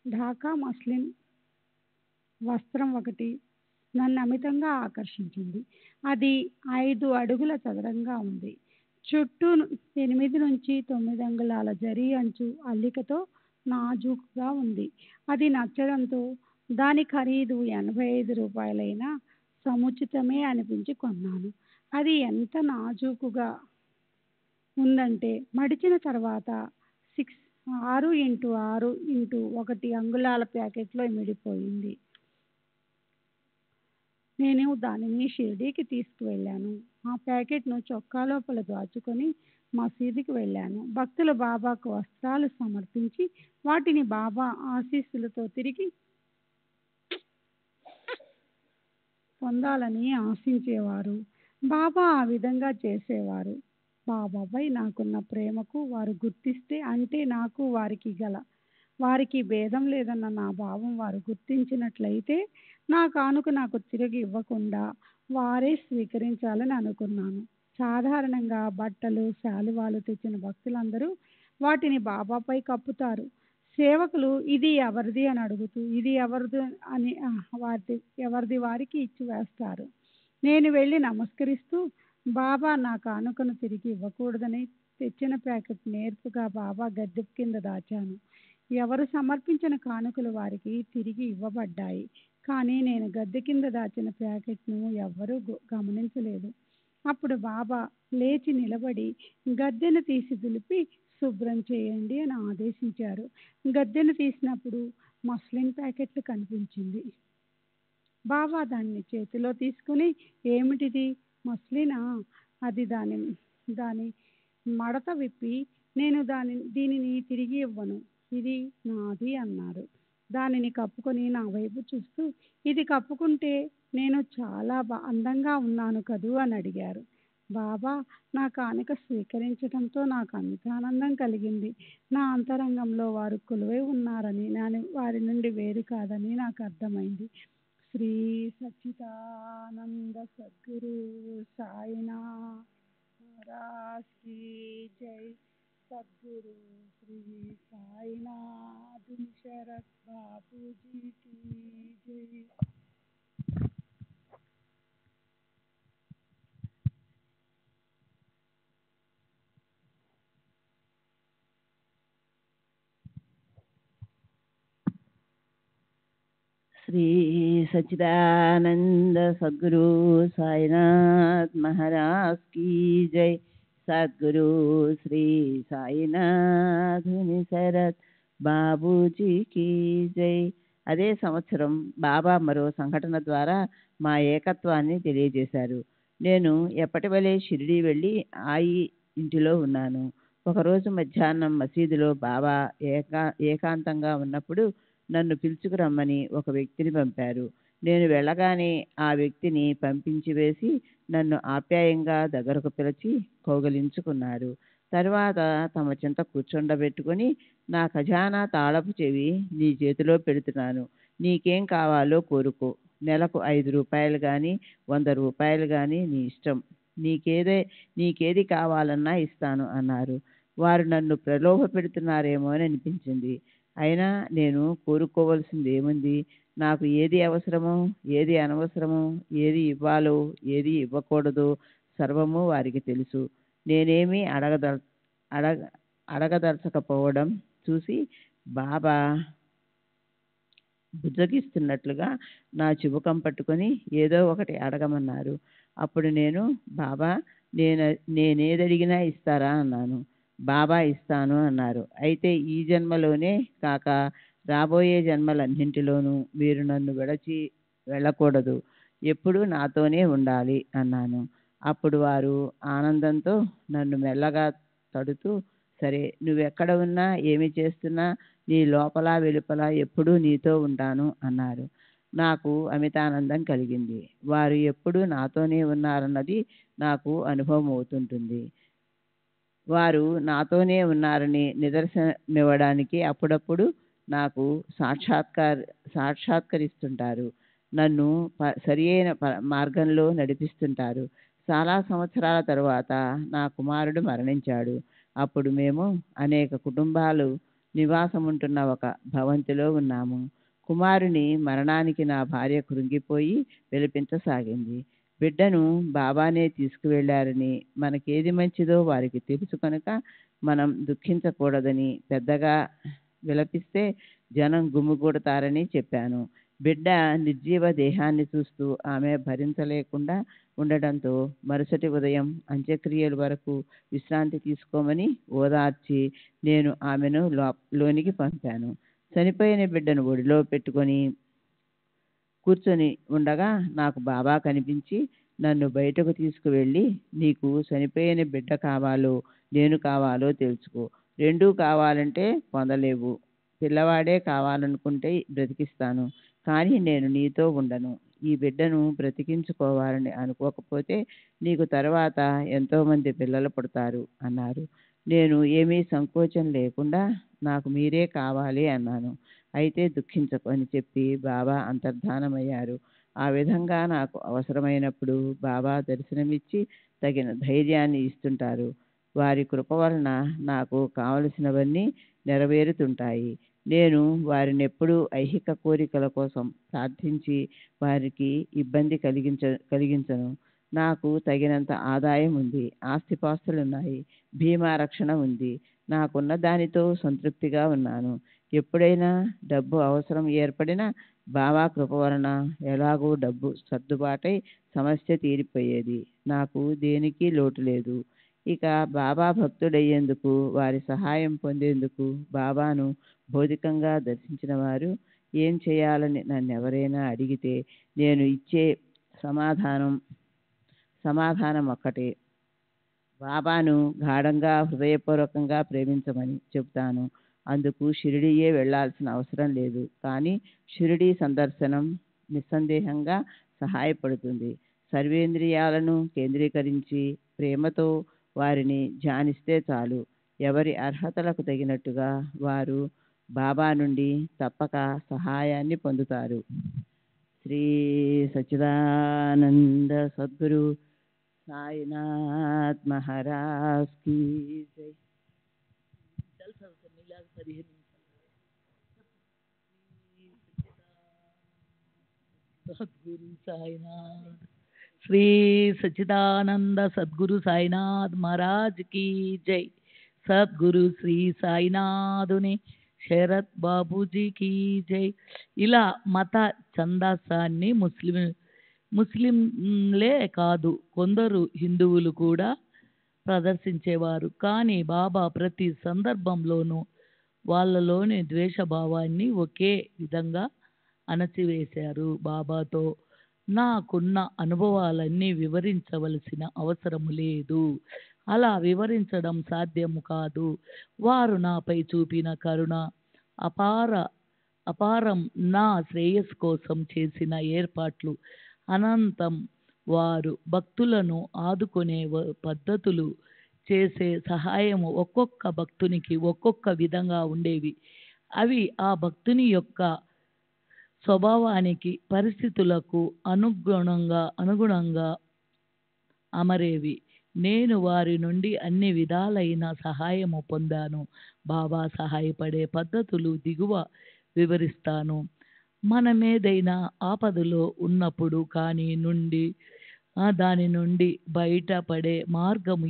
ఢాకా మస్లిన్ వస్త్రం ఒకటి నన్ను అమితంగా ఆకర్షించింది. అది 5 అడుగుల చదరంగా ఉంది. చుట్టూ 8 నుంచి 9 అంగుళాల జరీ అంచు అల్లికతో నాజూకుగా ఉంది. అది నచ్చడంతో దాని ఖరీదు 85 రూపాయలైనా సముచితమే అనిపించి కొన్నాను. అది ఎంత నాజూకుగా ఉందంటే మడిచిన తర్వాత 6x6x1 అంగుళాల ప్యాకెట్లో ఇమిడిపోయింది. నేను దానిని షిర్డీకి తీసుకువెళ్ళాను. ఆ ప్యాకెట్ను చొక్కా లోపల దాచుకొని మసీదుకి వెళ్ళాను. భక్తులు బాబాకు వస్త్రాలు సమర్పించి వాటిని బాబా ఆశీస్సులతో తిరిగి పొందాలని ఆశించేవారు. బాబా ఆ విధంగా చేసేవారు. బాబాపై నాకున్న ప్రేమకు వారు గుర్తిస్తే, అంటే నాకు వారికి భేదం లేదన్న నా భావం వారు గుర్తించినట్లయితే నా కానుక నాకు తిరిగి ఇవ్వకుండా వారే స్వీకరించాలని అనుకున్నాను. సాధారణంగా బట్టలు, శాలువాలు తెచ్చిన భక్తులందరూ వాటిని బాబాపై కప్పుతారు. సేవకులు ఇది ఎవరిది అని అడుగుతూ ఇది ఎవరిది అని ఎవరిది వారికి ఇచ్చి వేస్తారు. నేను వెళ్ళి నమస్కరిస్తూ బాబా నా కానుకను తిరిగి ఇవ్వకూడదని తెచ్చిన ప్యాకెట్ నేర్పుగా బాబా గద్దె కింద దాచాను. ఎవరు సమర్పించిన కానుకలు వారికి తిరిగి ఇవ్వబడ్డాయి. కానీ నేను గద్దె కింద దాచిన ప్యాకెట్ను ఎవ్వరూ గమనించలేదు. అప్పుడు బాబా లేచి నిలబడి గద్దెను తీసి దులిపి శుభ్రం చేయండి అని ఆదేశించారు. గద్దెను తీసినప్పుడు మస్లిన్ ప్యాకెట్లు కనిపించింది. బాబా దాన్ని చేతిలో తీసుకుని ఏమిటిది? మస్లినా? అది దాని మడత విప్పి నేను దీనిని తిరిగి ఇవ్వను, ఇది నాది అన్నారు. దానిని కప్పుకొని నా వైపు చూస్తూ ఇది కప్పుకుంటే నేను చాలా అందంగా ఉన్నాను కదూ అని అడిగారు. బాబా నా కానుక స్వీకరించడంతో నాకు అంత ఆనందం కలిగింది. నా అంతరంగంలో వారు కొలువై ఉన్నారని, నేను వారి నుండి వేరు కాదని నాకు అర్థమైంది. శ్రీ సచ్చిదానంద సద్గురు సాయినాథ్ మహారాజ్ కీ జై. సద్గురు శ్రీ సాయినాథ్ శరత్ బాబూజీ కీ జై. శ్రీ సచ్చిదానంద సద్గురు సాయినాథ్ మహారాజ్ కీ జై. సద్గురు శ్రీ సాయినాథుని శరత్ బాబూజీకి జై. అదే సంవత్సరం బాబా మరో సంఘటన ద్వారా మా ఏకత్వాన్ని తెలియజేశారు. నేను ఎప్పటివలే షిరిడీ వెళ్ళి ఆయి ఇంటిలో ఉన్నాను. ఒకరోజు మధ్యాహ్నం మసీదులో బాబా ఏకాంతంగా ఉన్నప్పుడు నన్ను పిలుచుకురమ్మని ఒక వ్యక్తిని పంపారు. నేను వెళ్ళగానే ఆ వ్యక్తిని పంపించి వేసి నన్ను ఆప్యాయంగా దగ్గరకు పిలిచి కౌగలించుకున్నారు. తర్వాత తమ చెంత కూర్చుండబెట్టుకొని, నా ఖజానా తాళపు చెవి నీ చేతిలో పెడుతున్నాను, నీకేం కావాలో కోరుకో, నెలకు 5 రూపాయలు కానీ 100 రూపాయలు కానీ నీ ఇష్టం, నీకేది కావాలన్నా ఇస్తాను అన్నారు. వారు నన్ను ప్రలోభ పెడుతున్నారేమో అని అనిపించింది. అయినా నేను కోరుకోవలసింది ఏముంది? నాకు ఏది అవసరమో, ఏది అనవసరమో, ఏది ఇవ్వాలో, ఏది ఇవ్వకూడదో సర్వము వారికి తెలుసు. నేనేమీ అడగదలచకపోవడం చూసి బాబా బుజ్జగిస్తున్నట్లుగా నా చిబుకం పట్టుకొని ఏదో ఒకటి అడగమన్నారు. అప్పుడు నేను, బాబా నేనేదడిగినా ఇస్తారా అన్నాను. బాబా ఇస్తాను అన్నారు. అయితే ఈ జన్మలోనే కాక రాబోయే జన్మలన్నింటిలోనూ మీరు నన్ను విడచి వెళ్ళకూడదు, ఎప్పుడూ నాతోనే ఉండాలి అన్నాను. అప్పుడు వారు ఆనందంతో నన్ను మెల్లగా తడుతూ, సరే, నువ్వెక్కడ ఉన్నా ఏమి చేస్తున్నా నీ లోపల వెలుపల ఎప్పుడూ నీతో ఉంటాను అన్నారు. నాకు అమితానందం కలిగింది. వారు ఎప్పుడూ నాతోనే ఉన్నారన్నది నాకు అనుభవం అవుతుంటుంది. వారు నాతోనే ఉన్నారని నిదర్శనమివ్వడానికి అప్పుడప్పుడు నాకు సాక్షాత్కరిస్తుంటారు. నన్ను సరి అయిన మార్గంలో నడిపిస్తుంటారు. చాలా సంవత్సరాల తరువాత నా కుమారుడు మరణించాడు. అప్పుడు మేము అనేక కుటుంబాలు నివాసముంటున్న ఒక భవంతిలో ఉన్నాము. కుమారుని మరణానికి నా భార్య కృంగిపోయి విలపించసాగింది. బిడ్డను బాబానే తీసుకువెళ్ళారని, మనకేది మంచిదో వారికి తెలుసు కనుక మనం దుఃఖించకూడదని, పెద్దగా విలపిస్తే జనం గుమిగూడతారని చెప్పాను. బిడ్డ నిర్జీవ దేహాన్ని చూస్తూ ఆమె భరించలేకుండా ఉండడంతో మరుసటి ఉదయం అంత్యక్రియల వరకు విశ్రాంతి తీసుకోమని ఓదార్చి నేను ఆమెను లోనికి పంపాను. చనిపోయిన బిడ్డను ఒడిలో పెట్టుకొని కూర్చొని ఉండగా నాకు బాబా కనిపించి నన్ను బయటకు తీసుకువెళ్ళి, నీకు చనిపోయిన బిడ్డ కావాలో నేను కావాలో తెలుసుకో, రెండూ కావాలంటే పొందలేవు, పిల్లవాడే కావాలనుకుంటే బ్రతికిస్తాను, కానీ నేను నీతో ఉండను. ఈ బిడ్డను బ్రతికించుకోవాలని అనుకోకపోతే నీకు తర్వాత ఎంతోమంది పిల్లలు పుడతారు అన్నారు. నేను ఏమీ సంకోచం లేకుండా నాకు మీరే కావాలి అన్నాను. అయితే దుఃఖించకు అని చెప్పి బాబా అంతర్ధానమయ్యారు. ఆ విధంగా నాకు అవసరమైనప్పుడు బాబా దర్శనమిచ్చి తగిన ధైర్యాన్ని ఇస్తుంటారు. వారి కృప వలన నాకు కావలసినవన్నీ నెరవేరుతుంటాయి. నేను వారిని ఎప్పుడూ ఐహిక కోరికల కోసం ప్రార్థించి వారికి ఇబ్బంది కలిగించను. నాకు తగినంత ఆదాయం ఉంది, ఆస్తిపాస్తులున్నాయి, బీమా రక్షణ ఉంది, నాకున్న దానితో సంతృప్తిగా ఉన్నాను. ఎప్పుడైనా డబ్బు అవసరం ఏర్పడినా బాబా కృప వలన ఎలాగో డబ్బు సర్దుబాటై సమస్య తీరిపోయేది. నాకు దేనికి లోటు లేదు. ఇక బాబా భక్తుడయ్యేందుకు, వారి సహాయం పొందేందుకు బాబాను భౌతికంగా దర్శించిన వారు ఏం చేయాలని నన్ను ఎవరైనా అడిగితే నేను ఇచ్చే సమాధానం ఒక్కటే, బాబాను గాఢంగా హృదయపూర్వకంగా ప్రేమించమని చెబుతాను. అందుకు షిరిడీయే వెళ్ళాల్సిన అవసరం లేదు, కానీ షిరిడీ సందర్శనం నిస్సందేహంగా సహాయపడుతుంది. సర్వేంద్రియాలను కేంద్రీకరించి ప్రేమతో వారిని ధ్యానిస్తే చాలు. ఎవరి అర్హతలకు తగినట్టుగా వారు బాబా నుండి తప్పక సహాయాన్ని పొందుతారు. శ్రీ సచ్చిదానంద సద్గురు సాయినాథ్ మహారాజ్ కీ జై. సద్గురు సాయినాథ్. శ్రీ సచ్చిదానంద సద్గురు సాయినాథ్ మహారాజ్ కీ జై. సద్గురు శ్రీ సాయినాథుని శరత్ బాబూజీకి జై. ఇలా మత ఛందస్సాన్ని ముస్లింలే కాదు, కొందరు హిందువులు కూడా ప్రదర్శించేవారు. కానీ బాబా ప్రతి సందర్భంలోనూ వాళ్ళలోని ద్వేషభావాన్ని ఒకే విధంగా అణచివేశారు. బాబాతో నాకున్న అనుభవాలన్నీ వివరించవలసిన అవసరము లేదు. అలా వివరించడం సాధ్యము కాదు. వారు నాపై చూపిన కరుణ అపారం. నా శ్రేయస్సు కోసం చేసిన ఏర్పాట్లు అనంతం. వారు భక్తులను ఆదుకునే పద్ధతులు, చేసే సహాయము ఒక్కొక్క భక్తునికి ఒక్కొక్క విధంగా ఉండేవి. అవి ఆ భక్తుని యొక్క స్వభావానికి, పరిస్థితులకు అనుగుణంగా అమరేవి. నేను వారి నుండి అన్ని విధాలైన సహాయము పొందాను. బాబా సహాయపడే పద్ధతులు దిగువ వివరిస్తాను. మనమేదైనా ఆపదలో ఉన్నప్పుడు దాని నుండి బయటపడే మార్గం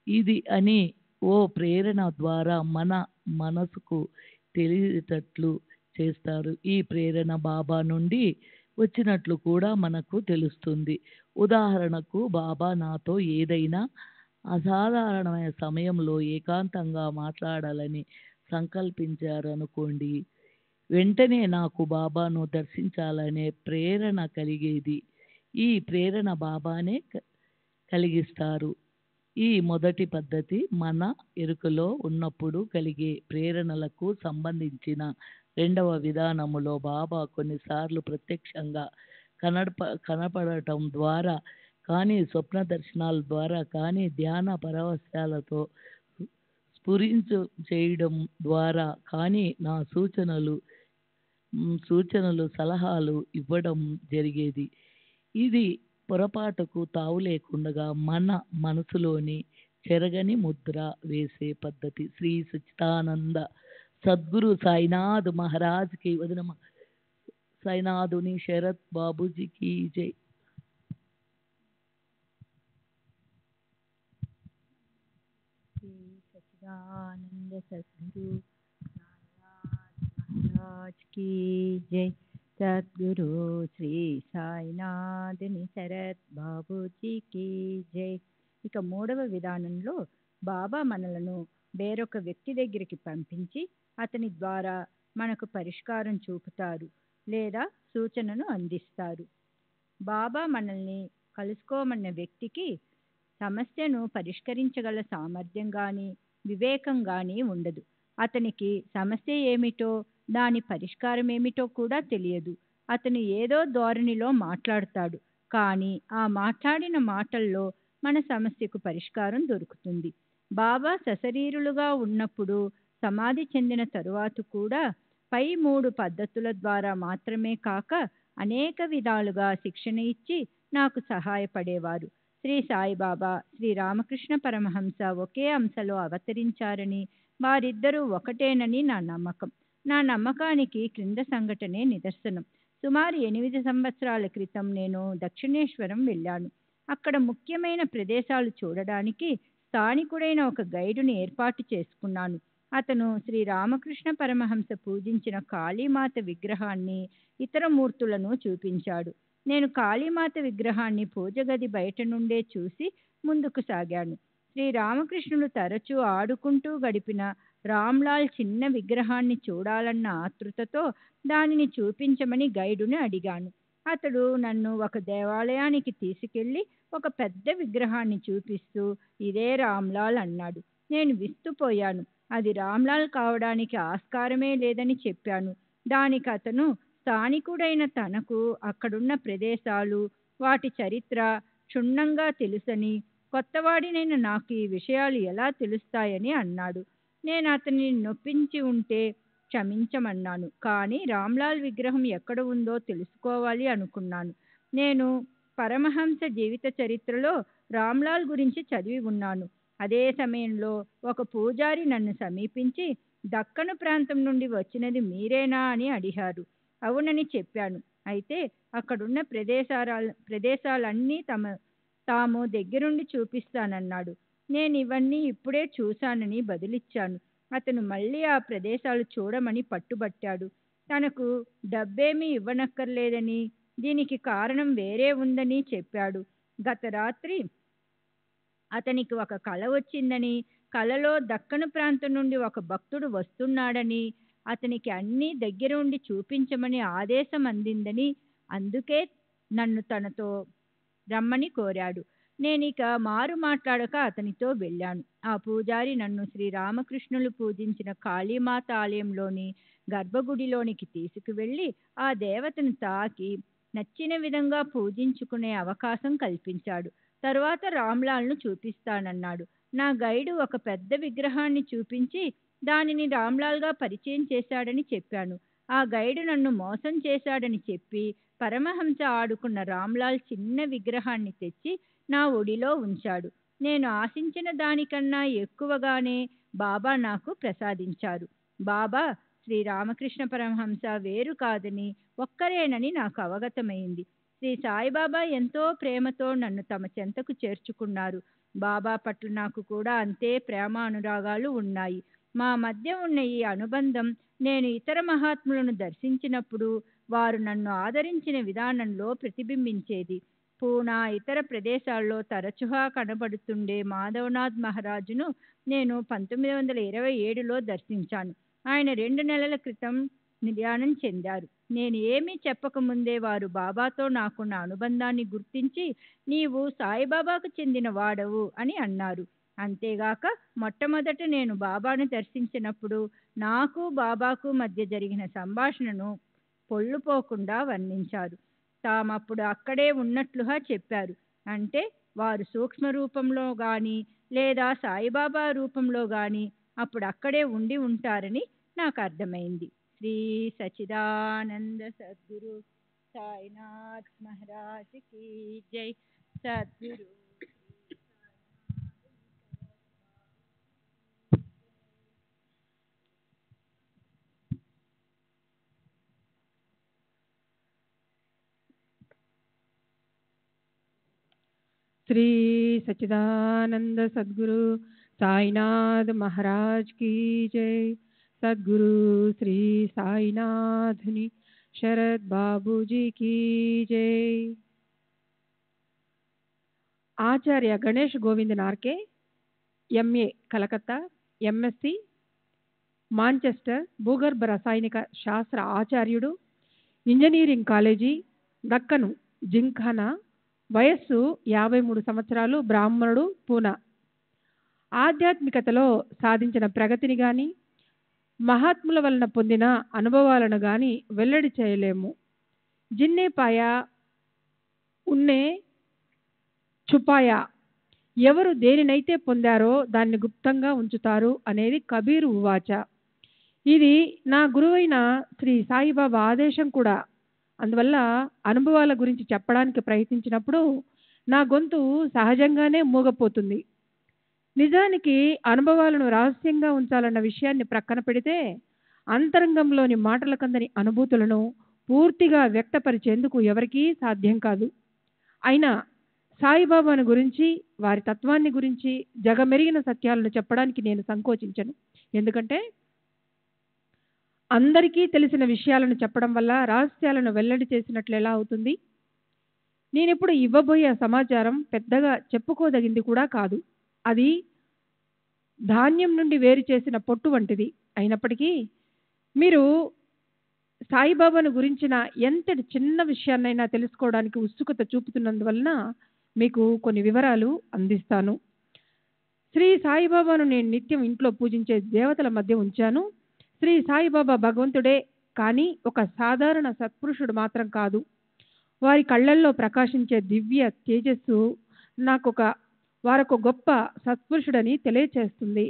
ఇది అని ఓ ప్రేరణ ద్వారా మన మనసుకు తెలిసేటట్లు చేస్తారు. ఈ ప్రేరణ బాబా నుండి వచ్చినట్లు కూడా మనకు తెలుస్తుంది. ఉదాహరణకు, బాబా నాతో ఏదైనా అసాధారణమైన సమయంలో ఏకాంతంగా మాట్లాడాలని సంకల్పించారనుకోండి, వెంటనే నాకు బాబాను దర్శించాలనే ప్రేరణ కలిగేది. ఈ ప్రేరణ బాబానే కలిగిస్తారు. ఈ మొదటి పద్ధతి మన ఎరుకలో ఉన్నప్పుడు కలిగే ప్రేరణలకు సంబంధించిన రెండవ విధానములో బాబా కొన్నిసార్లు ప్రత్యక్షంగా కనపడటం ద్వారా కానీ, స్వప్న దర్శనాల ద్వారా కానీ, ధ్యాన పరవశాలతో చేయడం ద్వారా కానీ నా సూచనలు సలహాలు ఇవ్వడం జరిగేది. ఇది పొరపాటుకు తావు లేకుండా మన మనసులోని చెరగని ముద్ర వేసే పద్ధతి. శ్రీ సచ్చిదానంద సద్గురు సాయినాథ్ మహారాజ్కి వదనమ. సాయినాథుని శరత్ బాబూజీకి జై. శ్రీ సచ్చిదానంద సద్గురు సాయినాథ్ మహారాజ్ కి జై. సద్గురు శ్రీ సాయినాథుని శరత్ బాబూజీకి జై. ఇక మూడవ విధానంలో బాబా మనలను వేరొక వ్యక్తి దగ్గరికి పంపించి అతని ద్వారా మనకు పరిష్కారం చూపుతారు లేదా సూచనను అందిస్తారు. బాబా మనల్ని కలుసుకోమన్న వ్యక్తికి సమస్యను పరిష్కరించగల సామర్థ్యం కానీ, వివేకం కానీ ఉండదు. అతనికి సమస్య ఏమిటో, దాని పరిష్కారం ఏమిటో కూడా తెలియదు. అతను ఏదో ధోరణిలో మాట్లాడతాడు, కానీ ఆ మాట్లాడిన మాటల్లో మన సమస్యకు పరిష్కారం దొరుకుతుంది. బాబా సశరీరులుగా ఉన్నప్పుడు, సమాధి చెందిన తరువాత కూడా పై 3 పద్ధతుల ద్వారా మాత్రమే కాక అనేక విధాలుగా శిక్షణ ఇచ్చి నాకు సహాయపడేవారు. శ్రీ సాయిబాబా, శ్రీ రామకృష్ణ పరమహంస ఒకే అంశలో అవతరించారని, వారిద్దరూ ఒకటేనని నా నమ్మకం. నా నమ్మకానికి క్రింద సంఘటనే నిదర్శనం. సుమారు 8 సంవత్సరాల క్రితం నేను దక్షిణేశ్వరం వెళ్ళాను. అక్కడ ముఖ్యమైన ప్రదేశాలు చూడడానికి స్థానికుడైన ఒక గైడుని ఏర్పాటు చేసుకున్నాను. అతను శ్రీ రామకృష్ణ పరమహంస పూజించిన కాళీమాత విగ్రహాన్ని, ఇతర మూర్తులను చూపించాడు. నేను కాళీమాత విగ్రహాన్ని పూజ గది బయట నుండే చూసి ముందుకు సాగాను. శ్రీ రామకృష్ణులు తరచూ ఆడుకుంటూ గడిపిన రామ్లాల్ చిన్న విగ్రహాన్ని చూడాలన్న ఆతృతతో దానిని చూపించమని గైడుని అడిగాను. అతడు నన్ను ఒక దేవాలయానికి తీసుకెళ్లి ఒక పెద్ద విగ్రహాన్ని చూపిస్తూ ఇదే రామ్లాల్ అన్నాడు. నేను విస్తుపోయాను. అది రామ్లాల్ కావడానికి ఆస్కారమే లేదని చెప్పాను. దానికి అతను స్థానికుడైన తనకు అక్కడున్న ప్రదేశాలు, వాటి చరిత్ర క్షుణ్ణంగా తెలుసని, కొత్తవాడినైన నాకు ఈ విషయాలు ఎలా తెలుస్తాయని అన్నాడు. నేను అతనిని నొప్పించి ఉంటే క్షమించమన్నాను. కానీ రామ్లాల్ విగ్రహం ఎక్కడ ఉందో తెలుసుకోవాలి అనుకున్నాను. నేను పరమహంస జీవిత చరిత్రలో రామ్లాల్ గురించి చదివి ఉన్నాను. అదే సమయంలో ఒక పూజారి నన్ను సమీపించి, దక్కను ప్రాంతం నుండి వచ్చినది మీరేనా అని అడిగారు. అవునని చెప్పాను. అయితే అక్కడున్న ప్రదేశాలన్నీ తాము దగ్గరుండి చూపిస్తానన్నాడు. నేను ఇవన్నీ ఇప్పుడే చూశానని బదులిచ్చాను. అతను మళ్ళీ ఆ ప్రదేశాలు చూడమని పట్టుబట్టాడు. తనకు డబ్బేమీ ఇవ్వనక్కర్లేదని, దీనికి కారణం వేరే ఉందని చెప్పాడు. గత రాత్రి అతనికి ఒక కల వచ్చిందని, కలలో దక్కను ప్రాంతం నుండి ఒక భక్తుడు వస్తున్నాడని, అతనికి అన్నీ దగ్గరుండి చూపించమని ఆదేశం అందిందని, అందుకే నన్ను తనతో రమ్మని కోరాడు. నేనిక మారు మాట్లాడక అతనితో వెళ్ళాను. ఆ పూజారి నన్ను శ్రీరామకృష్ణులు పూజించిన కాళీమాత ఆలయంలోని గర్భగుడిలోనికి తీసుకువెళ్ళి ఆ దేవతను తాకి నచ్చిన విధంగా పూజించుకునే అవకాశం కల్పించాడు. తరువాత రామ్లాల్ను చూపిస్తానన్నాడు. నా గైడు ఒక పెద్ద విగ్రహాన్ని చూపించి దానిని రామ్లాల్గా పరిచయం చేశాడని చెప్పాను. ఆ గైడు నన్ను మోసం చేశాడని చెప్పి పరమహంస ఆడుకున్న రామ్లాల్ చిన్న విగ్రహాన్ని తెచ్చి నా ఒడిలో ఉంచాడు. నేను ఆశించిన దానికన్నా ఎక్కువగానే బాబా నాకు ప్రసాదించారు. బాబా శ్రీరామకృష్ణ పరమహంస వేరు కాదని ఒక్కరేనని నాకు అవగతమైంది. శ్రీ సాయిబాబా ఎంతో ప్రేమతో నన్ను తమ చెంతకు చేర్చుకున్నారు. బాబా పట్ల నాకు కూడా అంతే ప్రేమ అనురాగాలు ఉన్నాయి. మా మధ్య ఉన్న ఈ అనుబంధం నేను ఇతర మహాత్ములను దర్శించినప్పుడు వారు నన్ను ఆదరించిన విధానంలో ప్రతిబింబించేది. పూనా ఇతర ప్రదేశాల్లో తరచుగా కనబడుతుండే మాధవనాథ్ మహారాజును నేను 1927లో దర్శించాను. ఆయన 2 నెలల క్రితం నిర్యాణం చెందారు. నేను ఏమీ చెప్పకముందే వారు బాబాతో నాకున్న అనుబంధాన్ని గుర్తించి నీవు సాయిబాబాకు చెందిన వాడవు అని అన్నారు. అంతేగాక మొట్టమొదట నేను బాబాను దర్శించినప్పుడు నాకు బాబాకు మధ్య జరిగిన సంభాషణను పొల్లుపోకుండా వర్ణించారు. తామప్పుడు అక్కడే ఉన్నట్లుగా చెప్పారు. అంటే వారు సూక్ష్మ రూపంలో గాని లేదా సాయిబాబా రూపంలో గాని అప్పుడు అక్కడే ఉండి ఉంటారని నాకు అర్థమైంది. శ్రీ సచిదానంద సద్గురు సాయినాథ్ మహారాజ్ కీ జై. సద్గురు श्री सच्चिदानंद सद्गुरु साईनाथ महाराज की जय. सद्गुरु श्री साईनाथनी शरद बाबूजी की जय. Acharya Ganesh Govind Narke MA Calcutta, MSc Manchester భూగర్భ రసాయనిక శాస్త్ర ఆచార్యుడు, ఇంజనీరింగ్ కాలేజీ దక్కను జింఖానా, వయస్సు 53 సంవత్సరాలు, బ్రాహ్మణుడు, పూనా. ఆధ్యాత్మికతలో సాధించిన ప్రగతిని గాని మహాత్ముల వలన పొందిన అనుభవాలను గాని వెల్లడి చేయలేము. జిన్నే పాయా ఉన్నే చుపాయా, ఎవరు దేనినైతే పొందారో దాన్ని గుప్తంగా ఉంచుతారు అనేది కబీరు ఉవాచ. ఇది నా గురువైన శ్రీ సాయిబాబా ఆదేశం కూడా. అందువల్ల అనుభవాల గురించి చెప్పడానికి ప్రయత్నించినప్పుడు నా గొంతు సహజంగానే మూగపోతుంది. నిజానికి అనుభవాలను రహస్యంగా ఉంచాలన్న విషయాన్ని ప్రక్కన పెడితే అంతరంగంలోని మాటల కందని అనుభూతులను పూర్తిగా వ్యక్తపరిచేందుకు ఎవరికీ సాధ్యం కాదు. అయినా సాయిబాబాను గురించి, వారి తత్వాన్ని గురించి, జగమెరిగిన సత్యాలను చెప్పడానికి నేను సంకోచించను. ఎందుకంటే అందరికీ తెలిసిన విషయాలను చెప్పడం వల్ల రహస్యాలను వెల్లడి చేసినట్లు ఎలా అవుతుంది? నేనిప్పుడు ఇవ్వబోయే సమాచారం పెద్దగా చెప్పుకోదగింది కూడా కాదు. అది ధాన్యం నుండి వేరు చేసిన పొట్టు వంటిది. అయినప్పటికీ మీరు సాయిబాబాను గురించిన ఎంతటి చిన్న విషయాన్నైనా తెలుసుకోవడానికి ఉత్సుకత చూపుతున్నందువలన మీకు కొన్ని వివరాలు అందిస్తాను. శ్రీ సాయిబాబాను నేను నిత్యం ఇంట్లో పూజించే దేవతల మధ్య ఉంచాను. శ్రీ సాయిబాబా భగవంతుడే, కానీ ఒక సాధారణ సత్పురుషుడు మాత్రం కాదు. వారి కళ్ళల్లో ప్రకాశించే దివ్య తేజస్సు వారొక గొప్ప సత్పురుషుడని తెలియచేస్తుంది.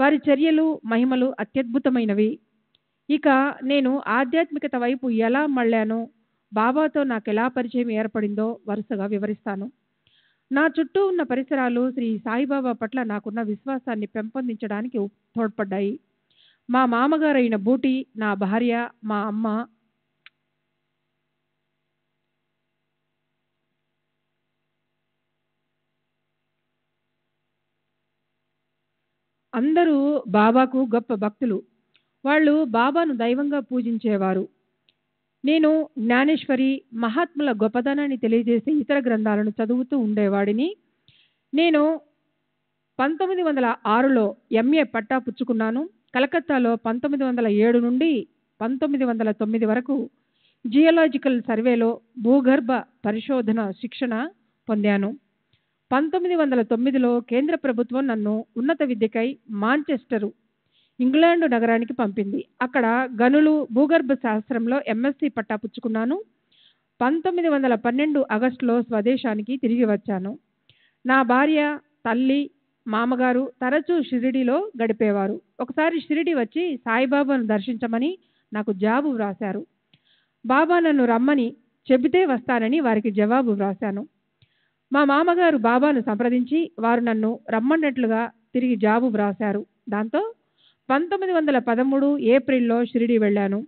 వారి చర్యలు, మహిమలు అత్యద్భుతమైనవి. ఇక నేను ఆధ్యాత్మికత వైపు ఎలా మళ్ళానో, బాబాతో నాకు ఎలా పరిచయం ఏర్పడిందో వరుసగా వివరిస్తాను. నా చుట్టూ ఉన్న పరిసరాలు శ్రీ సాయిబాబా పట్ల నాకున్న విశ్వాసాన్ని పెంపొందించడానికి తోడ్పడ్డాయి. మా మామగారైన బూటి, నా భార్య, మా అమ్మ, అందరూ బాబాకు గొప్ప భక్తులు. వాళ్ళు బాబాను దైవంగా పూజించేవారు. నేను జ్ఞానేశ్వరి, మహాత్ముల గొప్పదనాన్ని తెలియజేసే ఇతర గ్రంథాలను చదువుతూ ఉండేవాడిని. నేను 1906లో MA పట్టా పుచ్చుకున్నాను. కలకత్తాలో 1907 నుండి 1909 వరకు జియోలాజికల్ సర్వేలో భూగర్భ పరిశోధన శిక్షణ పొందాను. 1909లో కేంద్ర ప్రభుత్వం నన్ను ఉన్నత విద్యకై మాంచెస్టరు, ఇంగ్లాండు నగరానికి పంపింది. అక్కడ గనులు భూగర్భ శాస్త్రంలో ఎంఎస్సి పట్టా పుచ్చుకున్నాను. 1912 ఆగస్టులో స్వదేశానికి తిరిగి వచ్చాను. నా భార్య, తల్లి, మామగారు తరచూ షిరిడీలో గడిపేవారు. ఒకసారి షిరిడి వచ్చి సాయిబాబాను దర్శించమని నాకు జాబు వ్రాశారు. బాబా నన్ను రమ్మని చెబితే వస్తానని వారికి జవాబు వ్రాశాను. మా మామగారు బాబాను సంప్రదించి వారు నన్ను రమ్మన్నట్లుగా తిరిగి జాబు వ్రాశారు. దాంతో 1913 ఏప్రిల్లో షిరిడి వెళ్ళాను.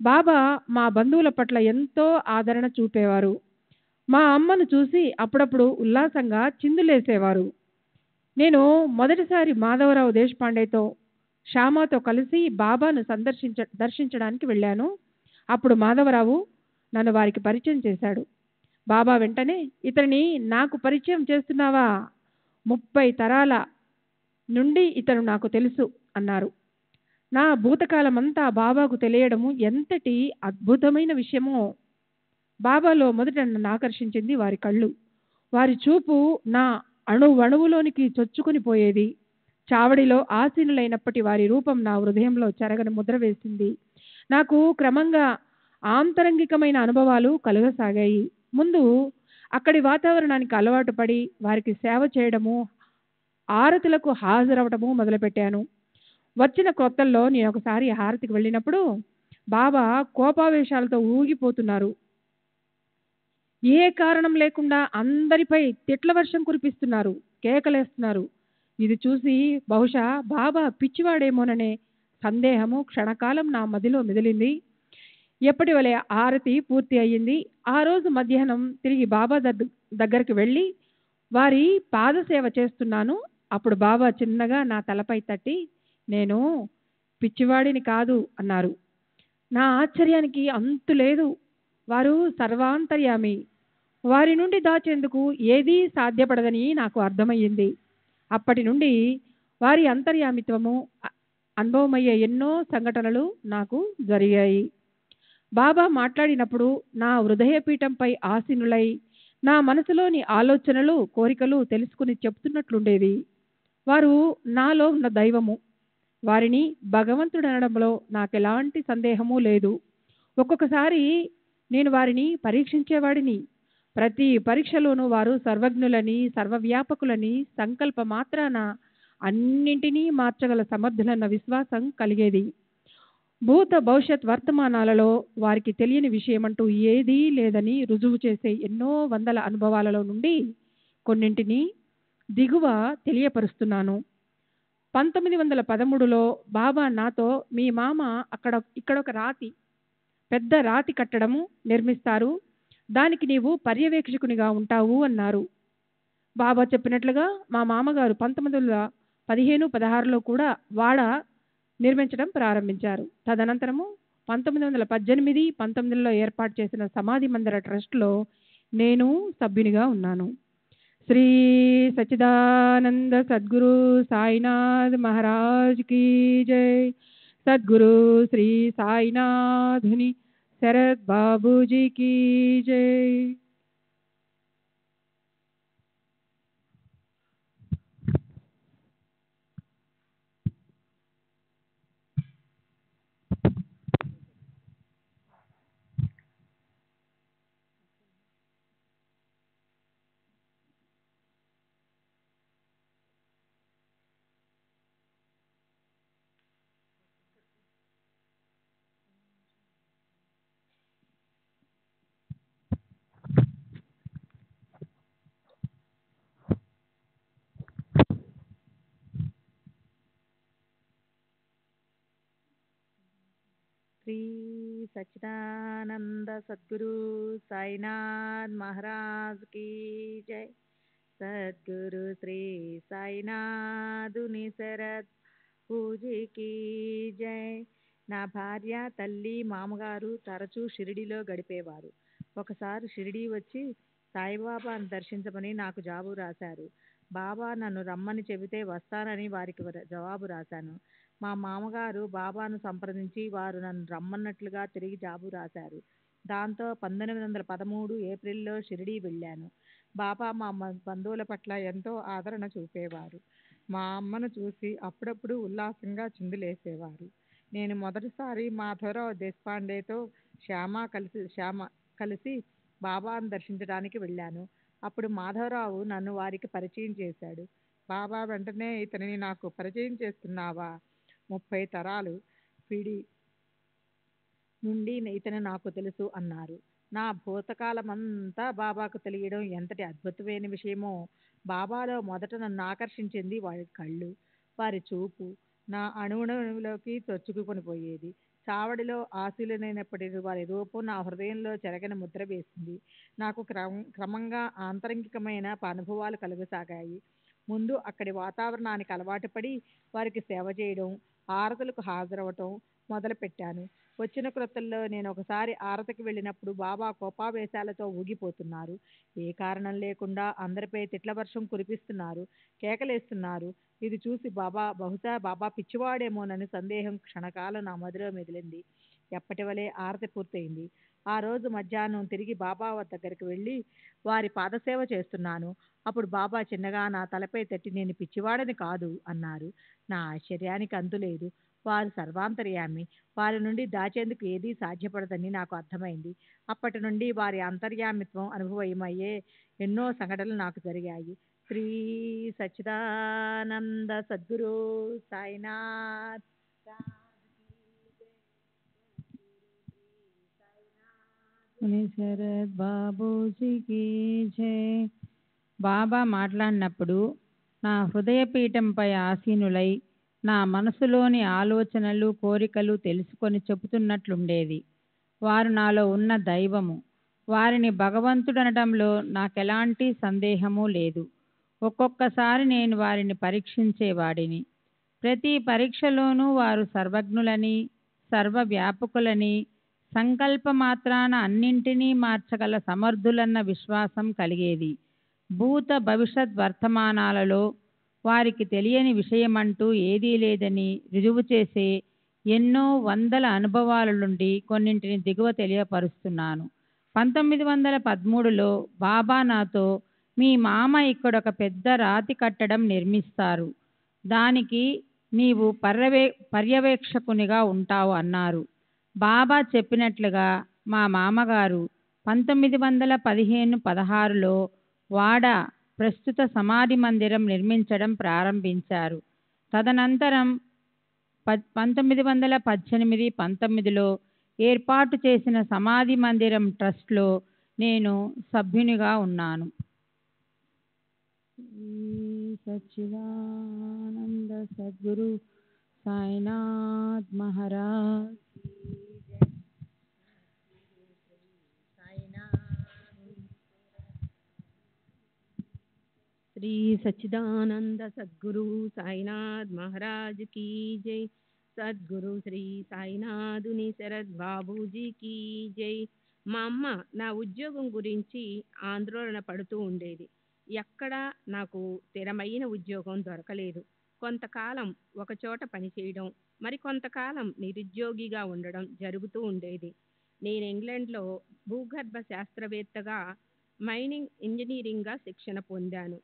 బాబా మా బంధువుల పట్ల ఎంతో ఆదరణ చూపేవారు. మా అమ్మను చూసి అప్పుడప్పుడు ఉల్లాసంగా చిందులేసేవారు. నేను మొదటిసారి మాధవరావు దేశపాండేతో, శ్యామతో కలిసి బాబాను దర్శించడానికి వెళ్ళాను. అప్పుడు మాధవరావు నన్ను వారికి పరిచయం చేశాడు. బాబా వెంటనే, ఇతనిని నాకు పరిచయం చేస్తున్నావా? 30 తరాల నుండి ఇతను నాకు తెలుసు అన్నారు. నా భూతకాలమంతా బాబాకు తెలియడము ఎంతటి అద్భుతమైన విషయమో. బాబాలో మొదట నన్ను ఆకర్షించింది వారి కళ్ళు. వారి చూపు నా అణువణువులోనికి చొచ్చుకొని పోయేది. చావడిలో ఆసీనులైనప్పటి వారి రూపం నా హృదయంలో చెరగని ముద్ర వేసింది. నాకు క్రమంగా ఆంతరంగికమైన అనుభవాలు కలుగసాగాయి. ముందు అక్కడి వాతావరణానికి అలవాటు పడి వారికి సేవ చేయడము, ఆరతులకు హాజరవటము మొదలుపెట్టాను. వచ్చిన కొత్తల్లో నేను ఒకసారి హారతికి వెళ్ళినప్పుడు బాబా కోపావేశాలతో ఊగిపోతున్నారు. ఏ కారణం లేకుండా అందరిపై తిట్ల వర్షం కురిపిస్తున్నారు, కేకలేస్తున్నారు. ఇది చూసి బహుశా బాబా పిచ్చివాడేమోననే సందేహము క్షణకాలం నా మదిలో మెదిలింది. ఎప్పటి వలె హారతి పూర్తి అయ్యింది. ఆ రోజు మధ్యాహ్నం తిరిగి బాబా దగ్గరికి వెళ్ళి వారి పాదసేవ చేస్తున్నాను. అప్పుడు బాబా చిన్నగా నా తలపై తట్టి, నేను పిచ్చివాడిని కాదు అన్నారు. నా ఆశ్చర్యానికి అంతు లేదు. వారు సర్వాంతర్యామి. వారి నుండి దాచేందుకు ఏదీ సాధ్యపడదని నాకు అర్థమయ్యింది. అప్పటి నుండి వారి అంతర్యామిత్వము అనుభవమయ్యే ఎన్నో సంఘటనలు నాకు జరిగాయి. బాబా మాట్లాడినప్పుడు నా హృదయపీఠంపై ఆసీనులై నా మనసులోని ఆలోచనలు, కోరికలు తెలుసుకుని చెప్తున్నట్లుండేది. వారు నాలో ఉన్న దైవము. వారిని భగవంతుడనడంలో నాకెలాంటి సందేహము లేదు. ఒక్కొక్కసారి నేను వారిని పరీక్షించేవాడిని. ప్రతి పరీక్షలోనూ వారు సర్వజ్ఞులని, సర్వవ్యాపకులని, సంకల్ప మాత్రాన అన్నింటినీ మార్చగల సమర్థులన్న విశ్వాసం కలిగేది. భూత భవిష్యత్ వర్తమానాలలో వారికి తెలియని విషయమంటూ ఏదీ లేదని రుజువు చేసే ఎన్నో వందల అనుభవాలలో నుండి కొన్నింటిని దిగువ తెలియపరుస్తున్నాను. 1913లో బాబా నాతో, మీ మామ ఇక్కడొక పెద్ద రాతి కట్టడము నిర్మిస్తారు, దానికి నీవు పర్యవేక్షకునిగా ఉంటావు అన్నారు. బాబా చెప్పినట్లుగా మా మామగారు 1915-16లో కూడా వాడ నిర్మించడం ప్రారంభించారు. తదనంతరము 1918-19లో ఏర్పాటు చేసిన సమాధి మందిర ట్రస్ట్లో నేను సభ్యునిగా ఉన్నాను. శ్రీ సచ్చిదానంద సద్గురు సాయినాథ్ మహారాజ్ కీ జై. సద్గురు శ్రీ సాయినాథుని శరత్ బాబూజీ కీ జై. శ్రీ సచ్చిదానంద సద్గురు సాయినాథ్ మహారాజ్ కీ జై. సద్గురు శ్రీ సాయినాథుని శరత్ పూజకి జై. నా భార్య, తల్లి, మామగారు తరచూ షిరిడీలో గడిపేవారు. ఒకసారి షిరిడీ వచ్చి సాయిబాబాను దర్శించమని నాకు జాబు రాశారు. బాబా నన్ను రమ్మని చెబితే వస్తానని వారికి జవాబు రాశాను. మా మామగారు బాబాను సంప్రదించి వారు నన్ను రమ్మన్నట్లుగా తిరిగి జాబు రాశారు. దాంతో 1913 ఏప్రిల్లో షిరిడీ వెళ్ళాను. బాబా మా బంధువుల పట్ల ఎంతో ఆదరణ చూపేవారు. మా అమ్మను చూసి అప్పుడప్పుడు ఉల్లాసంగా చిందులేసేవారు. నేను మొదటిసారి మాధవరావు దేశపాండేతో శ్యామ కలిసి బాబాను దర్శించడానికి వెళ్ళాను. అప్పుడు మాధవరావు నన్ను వారికి పరిచయం చేశాడు. బాబా వెంటనే, ఇతనిని నాకు పరిచయం చేస్తున్నావా? 30 తరాలు పిడి నుండి ఇతను నాకు తెలుసు అన్నారు. నా భూతకాలమంతా బాబాకు తెలియడం ఎంతటి అద్భుతమైన విషయమో. బాబాలో మొదట నన్ను ఆకర్షించింది వారి కళ్ళు, వారి చూపు నా అణువులోకి చొచ్చుకుని పోయేది. చావడిలో ఆశీలైనప్పటి వారి రూపం నా హృదయంలో చెరగని ముద్ర వేసింది. నాకు క్రమంగా ఆంతరంగికమైన అనుభవాలు కలుగసాగాయి. ముందు అక్కడి వాతావరణానికి అలవాటు పడి వారికి సేవ చేయడం, ఆరతులకు హాజరవటం మొదలుపెట్టాను. వచ్చిన క్రొత్తల్లో నేను ఒకసారి ఆరతికి వెళ్ళినప్పుడు బాబా కోపావేశాలతో ఊగిపోతున్నారు. ఏ కారణం లేకుండా అందరిపై తిట్ల వర్షం కురిపిస్తున్నారు, కేకలేస్తున్నారు. ఇది చూసి బహుశా బాబా పిచ్చివాడేమోనని సందేహం క్షణకాలం నా మదిలో మెదిలింది. ఎప్పటి వలె ఆరతి పూర్తయింది. ఆ రోజు మధ్యాహ్నం తిరిగి బాబా దగ్గరికి వెళ్ళి వారి పాదసేవ చేస్తున్నాను. అప్పుడు బాబా చిన్నగా నా తలపై తట్టి, నేను పిచ్చివాడని కాదు అన్నారు. నా ఆశ్చర్యానికి అంతులేదు. వారు సర్వాంతర్యామి. వారి నుండి దాచేందుకు ఏదీ సాధ్యపడదని నాకు అర్థమైంది. అప్పటి నుండి వారి అంతర్యామిత్వం అనుభవమయ్యే ఎన్నో సంఘటనలు నాకు జరిగాయి. శ్రీ సచ్చిదానంద సద్గురు సాయినాథ్ శరత్ బాబూజీకి జై. బాబా మాట్లాడినప్పుడు నా హృదయపీఠంపై ఆసీనులై నా మనసులోని ఆలోచనలు, కోరికలు తెలుసుకొని చెబుతున్నట్లుండేది. వారు నాలో ఉన్న దైవము. వారిని భగవంతుడనడంలో నాకెలాంటి సందేహము లేదు. ఒక్కొక్కసారి నేను వారిని పరీక్షించేవాడిని. ప్రతి పరీక్షలోనూ వారు సర్వజ్ఞులని, సర్వవ్యాపకులని, సంకల్పమాత్రాన అన్నింటినీ మార్చగల సమర్థులన్న విశ్వాసం కలిగేది. భూత భవిష్యత్ వర్తమానాలలో వారికి తెలియని విషయమంటూ ఏదీ లేదని రుజువు చేసే ఎన్నో వందల అనుభవాల నుండి కొన్నింటిని దిగువ తెలియపరుస్తున్నాను. 1913లో బాబా నాతో, మీ మామ ఇక్కడొక పెద్ద రాతి కట్టడం నిర్మిస్తారు, దానికి నీవు పర్యవేక్షకునిగా ఉంటావు అన్నారు. బాబా చెప్పినట్లుగా మా మామగారు 1915-16లో వాడ ప్రస్తుత సమాధి మందిరం నిర్మించడం ప్రారంభించారు. తదనంతరం 1918-19లో ఏర్పాటు చేసిన సమాధి మందిరం ట్రస్ట్లో నేను సభ్యునిగా ఉన్నాను. సచ్చిదానంద సద్గురు సాయినాథ్ మహారాజ్. శ్రీ సచ్చిదానంద సద్గురు సాయినాథ్ మహారాజ్ కీ జై. సద్గురు శ్రీ సాయినాథుని శరత్ బాబూజీకి జై. మా అమ్మ నా ఉద్యోగం గురించి ఆందోళన పడుతూ ఉండేది. ఎక్కడా నాకు స్థిరమైన ఉద్యోగం దొరకలేదు. కొంతకాలం ఒకచోట పనిచేయడం, మరి కొంతకాలం నిరుద్యోగిగా ఉండడం జరుగుతూ ఉండేది. నేను ఇంగ్లాండ్లో భూగర్భ శాస్త్రవేత్తగా, మైనింగ్ ఇంజనీరింగ్గా శిక్షణ పొందాను.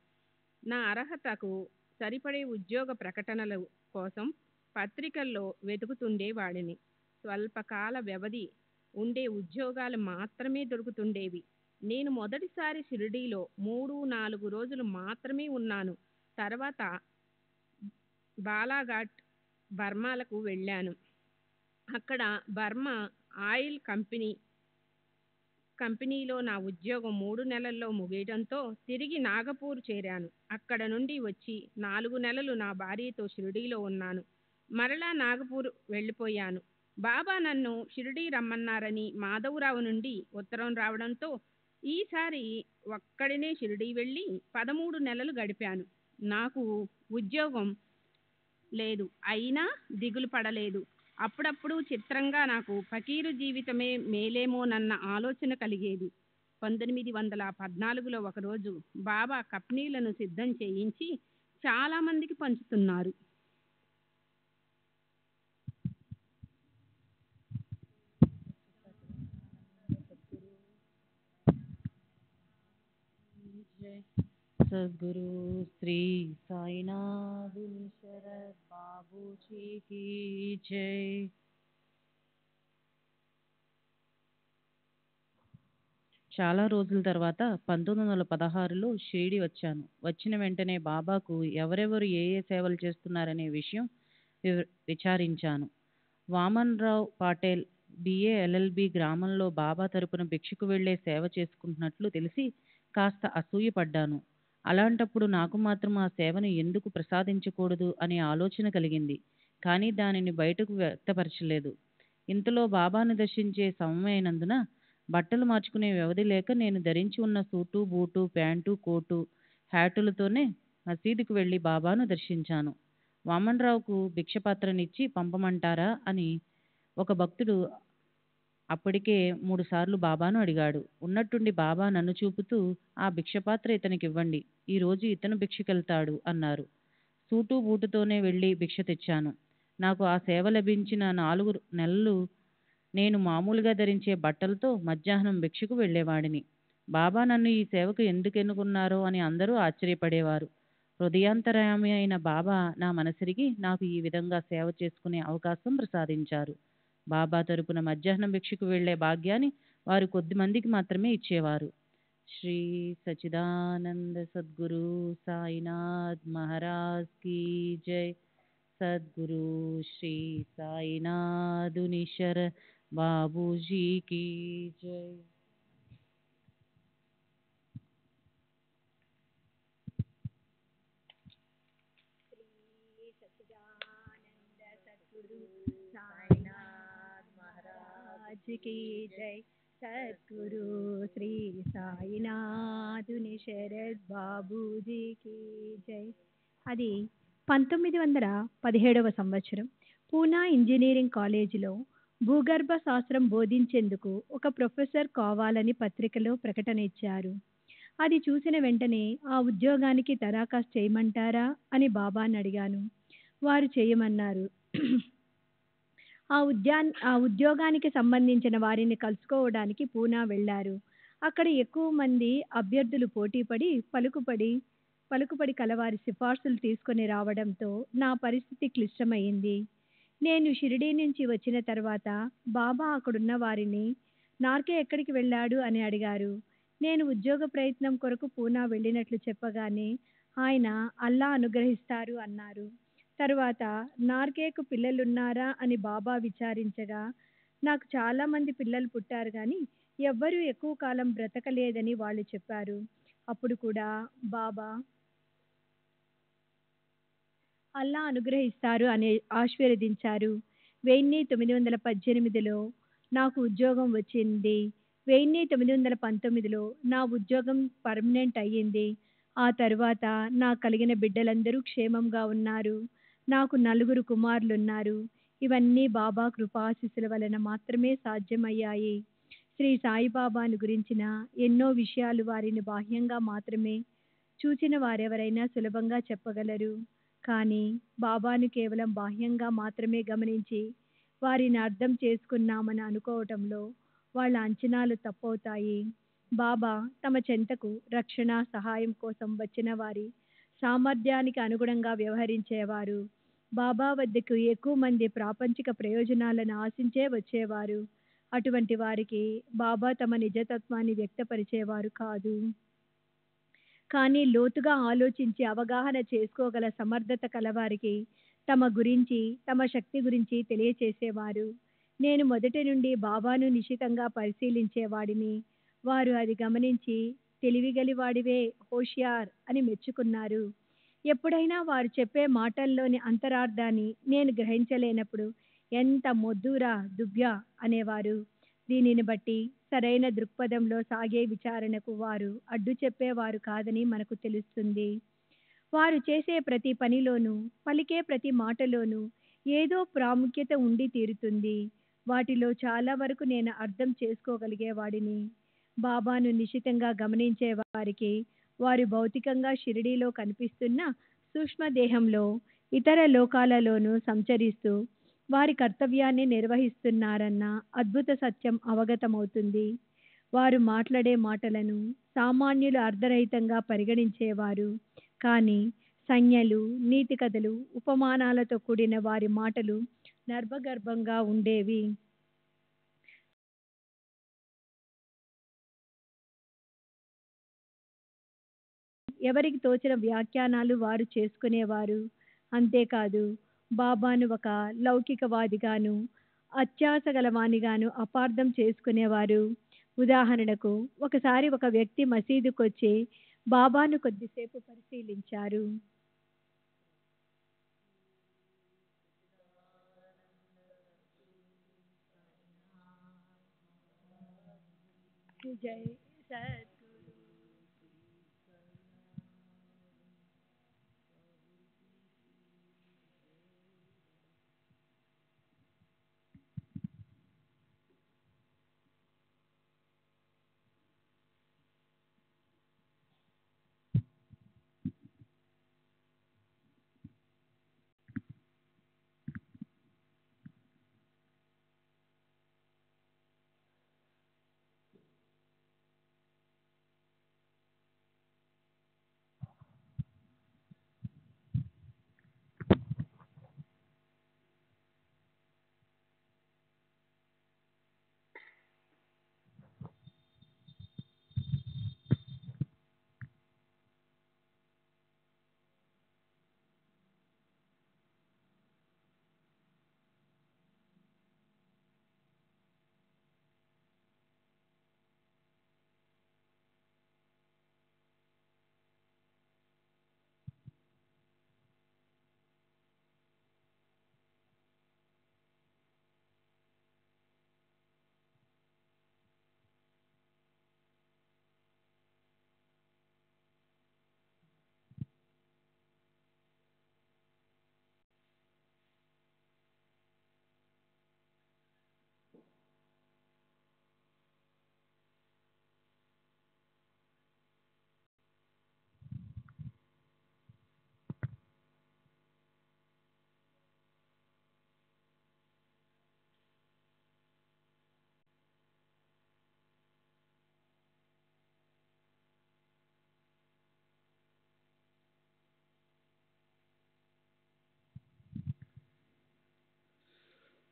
నా అర్హతకు సరిపడే ఉద్యోగ ప్రకటనల కోసం పత్రికల్లో వెతుకుతుండేవాడిని. స్వల్పకాల వ్యవధి ఉండే ఉద్యోగాలు మాత్రమే దొరుకుతుండేవి. నేను మొదటిసారి షిరిడీలో 3-4 రోజులు మాత్రమే ఉన్నాను. తర్వాత బాలాఘాట్, బర్మాలకు వెళ్ళాను. అక్కడ బర్మా ఆయిల్ కంపెనీలో నా ఉద్యోగం 3 నెలల్లో ముగియడంతో తిరిగి నాగపూర్ చేరాను. అక్కడ నుండి వచ్చి 4 నెలలు నా భార్యతో షిరిడీలో ఉన్నాను. మరలా నాగపూర్ వెళ్ళిపోయాను. బాబా నన్ను షిరిడీ రమ్మన్నారని మాధవరావు నుండి ఉత్తరం రావడంతో ఈసారి ఒక్కడినే షిరిడీ వెళ్ళి 13 నెలలు గడిపాను. నాకు ఉద్యోగం లేదు, అయినా దిగులు పడలేదు. అప్పుడప్పుడు చిత్రంగా నాకు ఫకీరు జీవితమే మేలేమోనన్న ఆలోచన కలిగేది. 1914లో ఒకరోజు బాబా కప్నీలను సిద్ధం చేయించి చాలామందికి పంచుతున్నారు. సద్గురు శ్రీ సాయినాథుని శరత్ బాబూజీకి జై. చాలా రోజుల తర్వాత 1916లో షిరిడి వచ్చాను. వచ్చిన వెంటనే బాబాకు ఎవరెవరు ఏ ఏ సేవలు చేస్తున్నారనే విషయం విచారించాను. వామన్ రావు పాటేల్ బిఏ ఎల్ఎల్బి గ్రామంలో బాబా తరపున భిక్షకు వెళ్లే సేవ చేసుకుంటున్నట్లు తెలిసి కాస్త అసూయపడ్డాను. అలాంటప్పుడు నాకు మాత్రం ఆ సేవను ఎందుకు ప్రసాదించకూడదు అనే ఆలోచన కలిగింది. కానీ దానిని బయటకు వ్యక్తపరచలేదు. ఇంతలో బాబాను దర్శించే సమయమైనందున బట్టలు మార్చుకునే వ్యవధి లేక నేను ధరించి ఉన్న సూటు, బూటు, ప్యాంటు, కోటు, హ్యాటులతోనే మసీదుకు వెళ్లి బాబాను దర్శించాను. వామన్రావుకు భిక్షపాత్రనిచ్చి పంపమంటారా అని ఒక భక్తుడు అప్పటికే 3 సార్లు బాబాను అడిగాడు. ఉన్నట్టుండి బాబా నన్ను చూపుతూ, ఆ భిక్షపాత్ర ఇతనికివ్వండి, ఈరోజు ఇతను భిక్షకెళ్తాడు అన్నారు. సూటు బూటుతోనే వెళ్ళి భిక్ష తెచ్చాను. నాకు ఆ సేవ లభించిన 4 నెలలు నేను మామూలుగా ధరించే బట్టలతో మధ్యాహ్నం భిక్షకు వెళ్ళేవాడిని. బాబా నన్ను ఈ సేవకు ఎందుకు ఎన్నుకున్నారో అని అందరూ ఆశ్చర్యపడేవారు. హృదయాంతరామి అయిన బాబా నా మనసెరిగి నాకు ఈ విధంగా సేవ చేసుకునే అవకాశం ప్రసాదించారు. బాబా తరపున మధ్యాహ్నం భిక్షకు వెళ్లే భాగ్యాన్ని వారు కొద్ది మందికి మాత్రమే ఇచ్చేవారు. శ్రీ సచిదానంద సద్గురు సాయినాథ్ మహారాజ్ కీ జై. సద్గురు శ్రీ సాయినాథుని శరణ్ బాబూజీ కీ జై. की जय. सद्गुरु श्री సాయినాథుని శరత్ బాబూజీకి జై. అది 1917వ సంవత్సరం. పూనా ఇంజనీరింగ్ కాలేజీలో భూగర్భ శాస్త్రం బోధించేందుకు ఒక ప్రొఫెసర్ కావాలని పత్రికలో ప్రకటన ఇచ్చారు. అది చూసిన వెంటనే ఆ ఉద్యోగానికి దరఖాస్తు చేయమంటారా అని బాబాని అడిగాను. వారు చేయమన్నారు. ఆ ఉద్యోగానికి సంబంధించిన వారిని కలుసుకోవడానికి పూనా వెళ్లారు. అక్కడ ఎక్కువ మంది అభ్యర్థులు పోటీపడి పలుకుపడి కలవారి సిఫార్సులు తీసుకొని రావడంతో నా పరిస్థితి క్లిష్టమైంది. నేను షిరిడీ నుంచి వచ్చిన తర్వాత బాబా అక్కడున్న వారిని నార్కే ఎక్కడికి వెళ్ళాడు అని అడిగారు. నేను ఉద్యోగ ప్రయత్నం కొరకు పూనా వెళ్ళినట్లు చెప్పగానే ఆయన అల్లా అనుగ్రహిస్తారు అన్నారు. తరువాత నార్కేకు పిల్లలున్నారా అని బాబా విచారించగా నాకు చాలా మంది పిల్లలు పుట్టారు కానీ ఎవ్వరూ ఎక్కువ కాలం బ్రతకలేదని వాళ్ళు చెప్పారు. అప్పుడు కూడా బాబా అల్లా అనుగ్రహిస్తారు అని ఆశీర్వదించారు. 1918లో నాకు ఉద్యోగం వచ్చింది. 1919లో నా ఉద్యోగం పర్మనెంట్ అయ్యింది. ఆ తర్వాత నాకు కలిగిన బిడ్డలందరూ క్షేమంగా ఉన్నారు. నాకు 4 కుమారులున్నారు. ఇవన్నీ బాబా కృపాశీస్సుల వలన మాత్రమే సాధ్యమయ్యాయి. శ్రీ సాయిబాబాను గురించిన ఎన్నో విషయాలు వారిని బాహ్యంగా మాత్రమే చూచిన వారెవరైనా సులభంగా చెప్పగలరు. కానీ బాబాను కేవలం బాహ్యంగా మాత్రమే గమనించి వారిని అర్థం చేసుకున్నామని అనుకోవటంలో వాళ్ళ అంచనాలు తప్పవుతాయి. బాబా తమ చెంతకు రక్షణ, సహాయం కోసం వచ్చిన వారి సామర్థ్యానికి అనుగుణంగా వ్యవహరించేవారు. బాబా వద్దకు ఎక్కువ మంది ప్రాపంచిక ప్రయోజనాలను ఆశించే వచ్చేవారు. అటువంటి వారికి బాబా తమ నిజతత్వాన్ని వ్యక్తపరిచేవారు కాదు. కానీ లోతుగా ఆలోచించి అవగాహన చేసుకోగల సమర్థత కలవారికి తమ గురించి, తమ శక్తి గురించి తెలియచేసేవారు. నేను మొదటి నుండి బాబాను నిశితంగా పరిశీలించేవాడిని. వారు అది గమనించి తెలివిగలివాడివే, హోషియార్ అని మెచ్చుకున్నారు. ఎప్పుడైనా వారు చెప్పే మాటల్లోని అంతరార్థాన్ని నేను గ్రహించలేనప్పుడు ఎంత మొద్దురా దువ్యా అనేవారు. దీనిని బట్టి సరైన దృక్పథంలో సాగే విచారణకు వారు అడ్డు చెప్పేవారు కాదని మనకు తెలుస్తుంది. వారు చేసే ప్రతి పనిలోనూ, పలికే ప్రతి మాటలోనూ ఏదో ప్రాముఖ్యత ఉండి తీరుతుంది. వాటిలో చాలా వరకు నేను అర్థం చేసుకోగలిగేవాడిని. బాబాను నిశితంగా గమనించే వారికి వారు భౌతికంగా షిరిడీలో కనిపిస్తున్న సూక్ష్మదేహంలో ఇతర లోకాలలోనూ సంచరిస్తూ వారి కర్తవ్యాన్ని నిర్వహిస్తున్నారన్న అద్భుత సత్యం అవగతమవుతుంది. వారు మాట్లాడే మాటలను సామాన్యులు అర్ధరహితంగా పరిగణించేవారు. కానీ సంజ్ఞలు, నీతి కథలు, ఉపమానాలతో కూడిన వారి మాటలు నర్మగర్భంగా ఉండేవి. ఎవరికి తోచిన వ్యాఖ్యానాలు వారు చేసుకునేవారు. అంతేకాదు బాబాను ఒక లౌకికవాదిగాను, అత్యాశ గలవానిగాను అపార్థం చేసుకునేవారు. ఉదాహరణకు ఒకసారి ఒక వ్యక్తి మసీదుకొచ్చి బాబాను కొద్దిసేపు పరిశీలించారు. జై సద్గురు.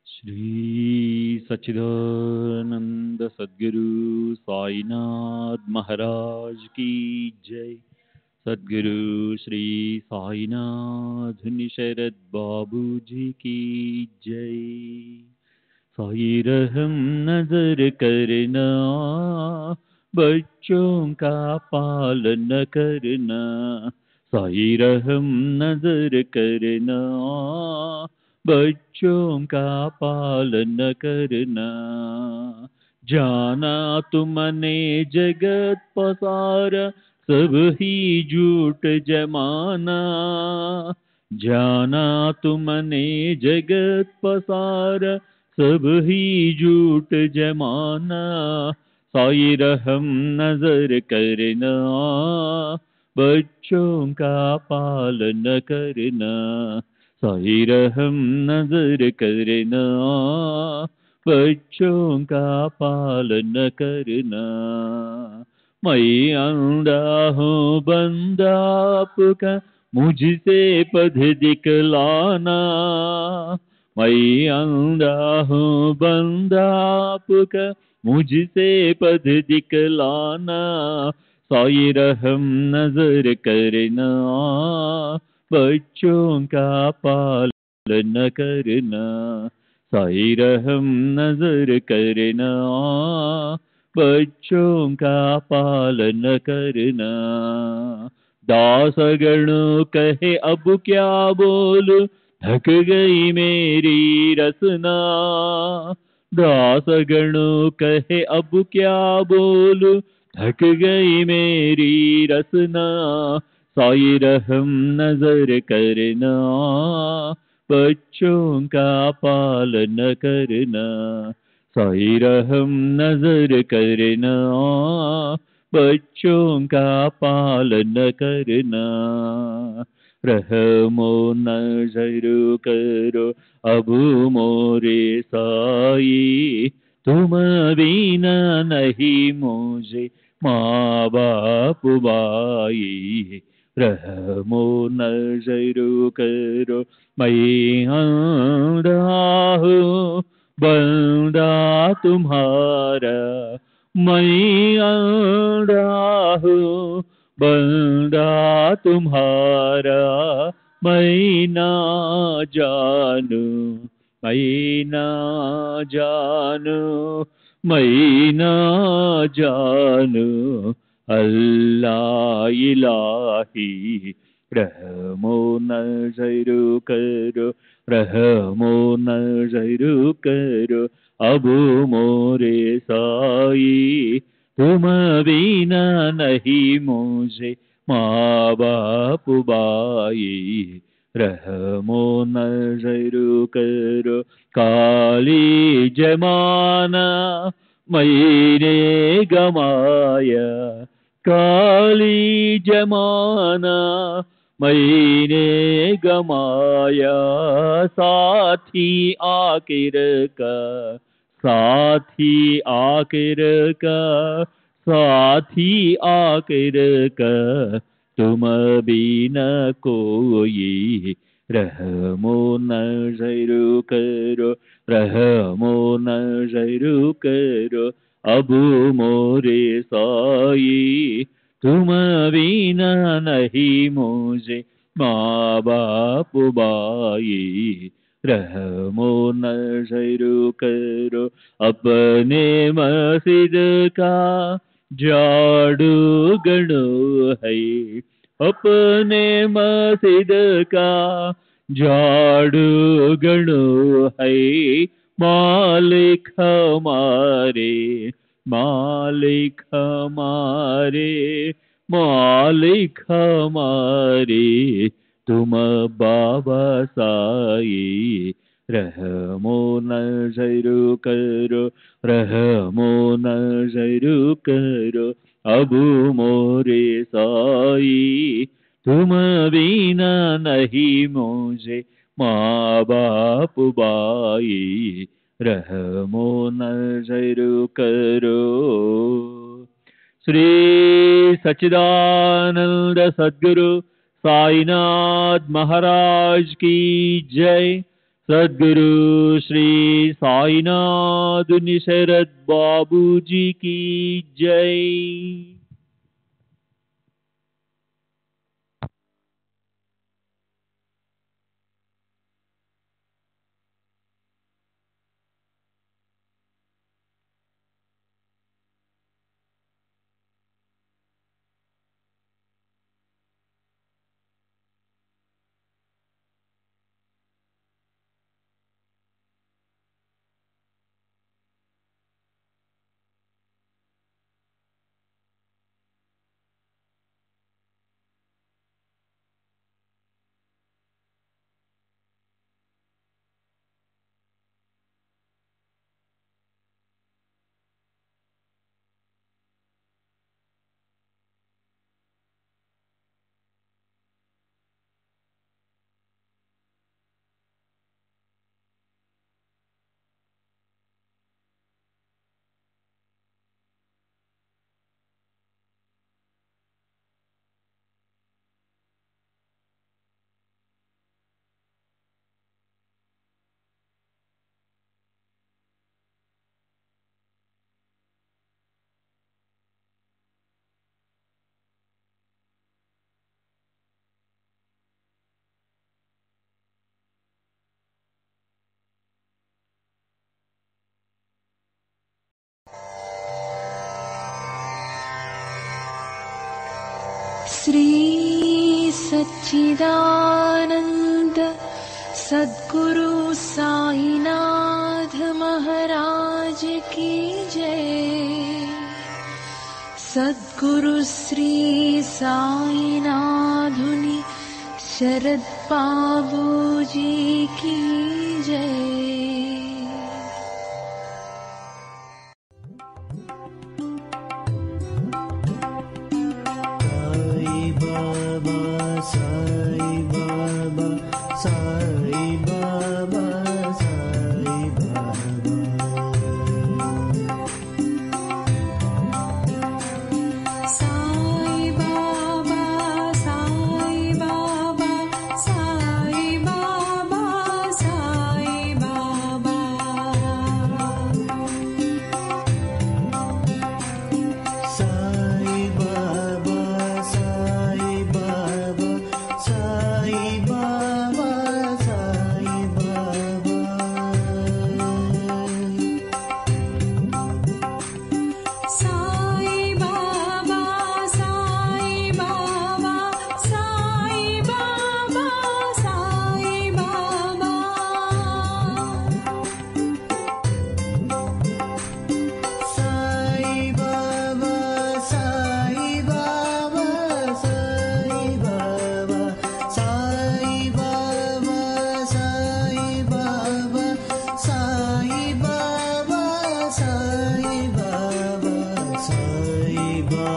श्री सच्चिदानंद सद्गुरु साईनाथ महाराज की जय। सद्गुरु श्री साईनाथ निशरद बाबू जी की जय। साई रहम नजर करना, बच्चों का पालन करना। साई रहम नजर करना, बच्चों का पालन करना। जाना तुमने जगत पसारा, सब ही झूठ जमाना। जाना तुमने जगत पसारा, सब ही झूठ जमाना। साई रहम नजर करना, बच्चों का पालन करना। साई रहम नजर करना, बच्चों का पालन करना। मैं अंधा हूँ बंदा आपका, मुझसे पद दिखलाना। मैं अंधा हूँ बंदा आपका, मुझसे पद दिखलाना। साई रहम नजर करना, बच्चों का पालन करना। साई रहम नजर करना, बच्चों का पालन करना। दासगणों कहे अब क्या बोलूं, थक गई मेरी रसना। दासगणों कहे अब क्या बोलूं, थक गई मेरी रसना। साई रहम नजर करना, बच्चों का पालन करना। साई रहम नजर करना, बच्चों का पालन करना। रहमो नजर करो अब मोरे साई, तुम बिना नहीं मुझे माँ बाप भाई, रहमो नजर करो मैं अंधा हूँ बंदा तुम्हारा, मैं अंधा हूँ बंदा तुम्हारा, मैं ना जानू मैं ना जानू मैं ना जानू अल्लाह इलाही, रहमो नजर करो रहमो नजर करो अब मोरे साई, तुम बिना नहीं मुझे माँ बाप भाई, रहमो नजर करो काली जमाना मैंने गमाया, काली जमाना मैंने गमाया, साथी आखिर का साथी आखिर का साथी आखिर का, तुम बिना कोई, रहमो नजर करो रहमो नजर करो अब मोरे साई, तुम बिना नहीं मुझे माँ बाप भाई, रहमो नजर करो अपने मस्जिद का झाड़ू गणो है, अपने मस्जिद का झाड़ू गणो है, मालिक हमारे मालिक हमारे मालिक हमारे, तुम बाबा साई, रहमो नजर करो रहमो नजर करो अब मोरे साई, तुम बिना नहीं मुझे माँ बाप भाई, रहमो नजर करो। श्री सच्चिदानंद सद्गुरु साईनाथ महाराज की जय। सद्गुरु श्री साईनाथ निशरद बाबू जी की जय। श्री सच्चिदानंद सद्गुरु साईनाथ महाराज की जय। सद्गुरु श्री साईनाथुनि शरद बाबू जी की जय। Sai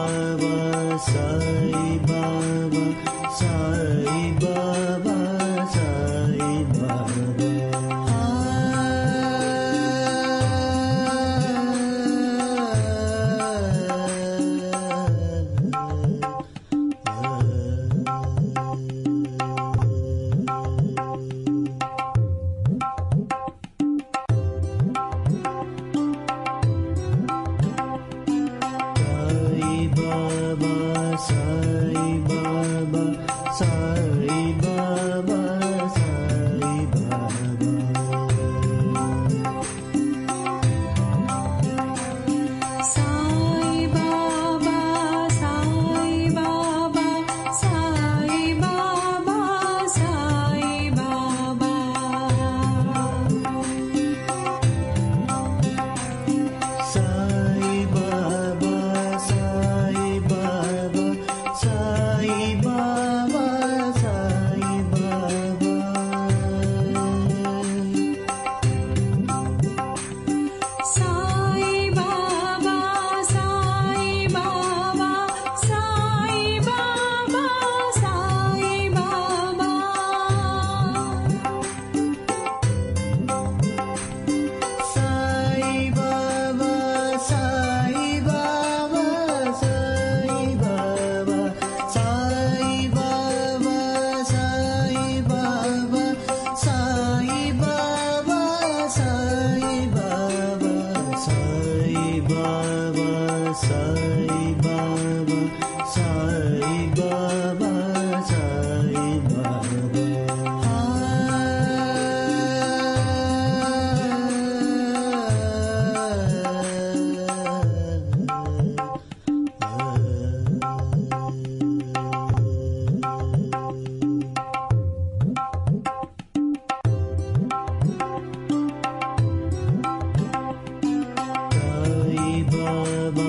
Baba,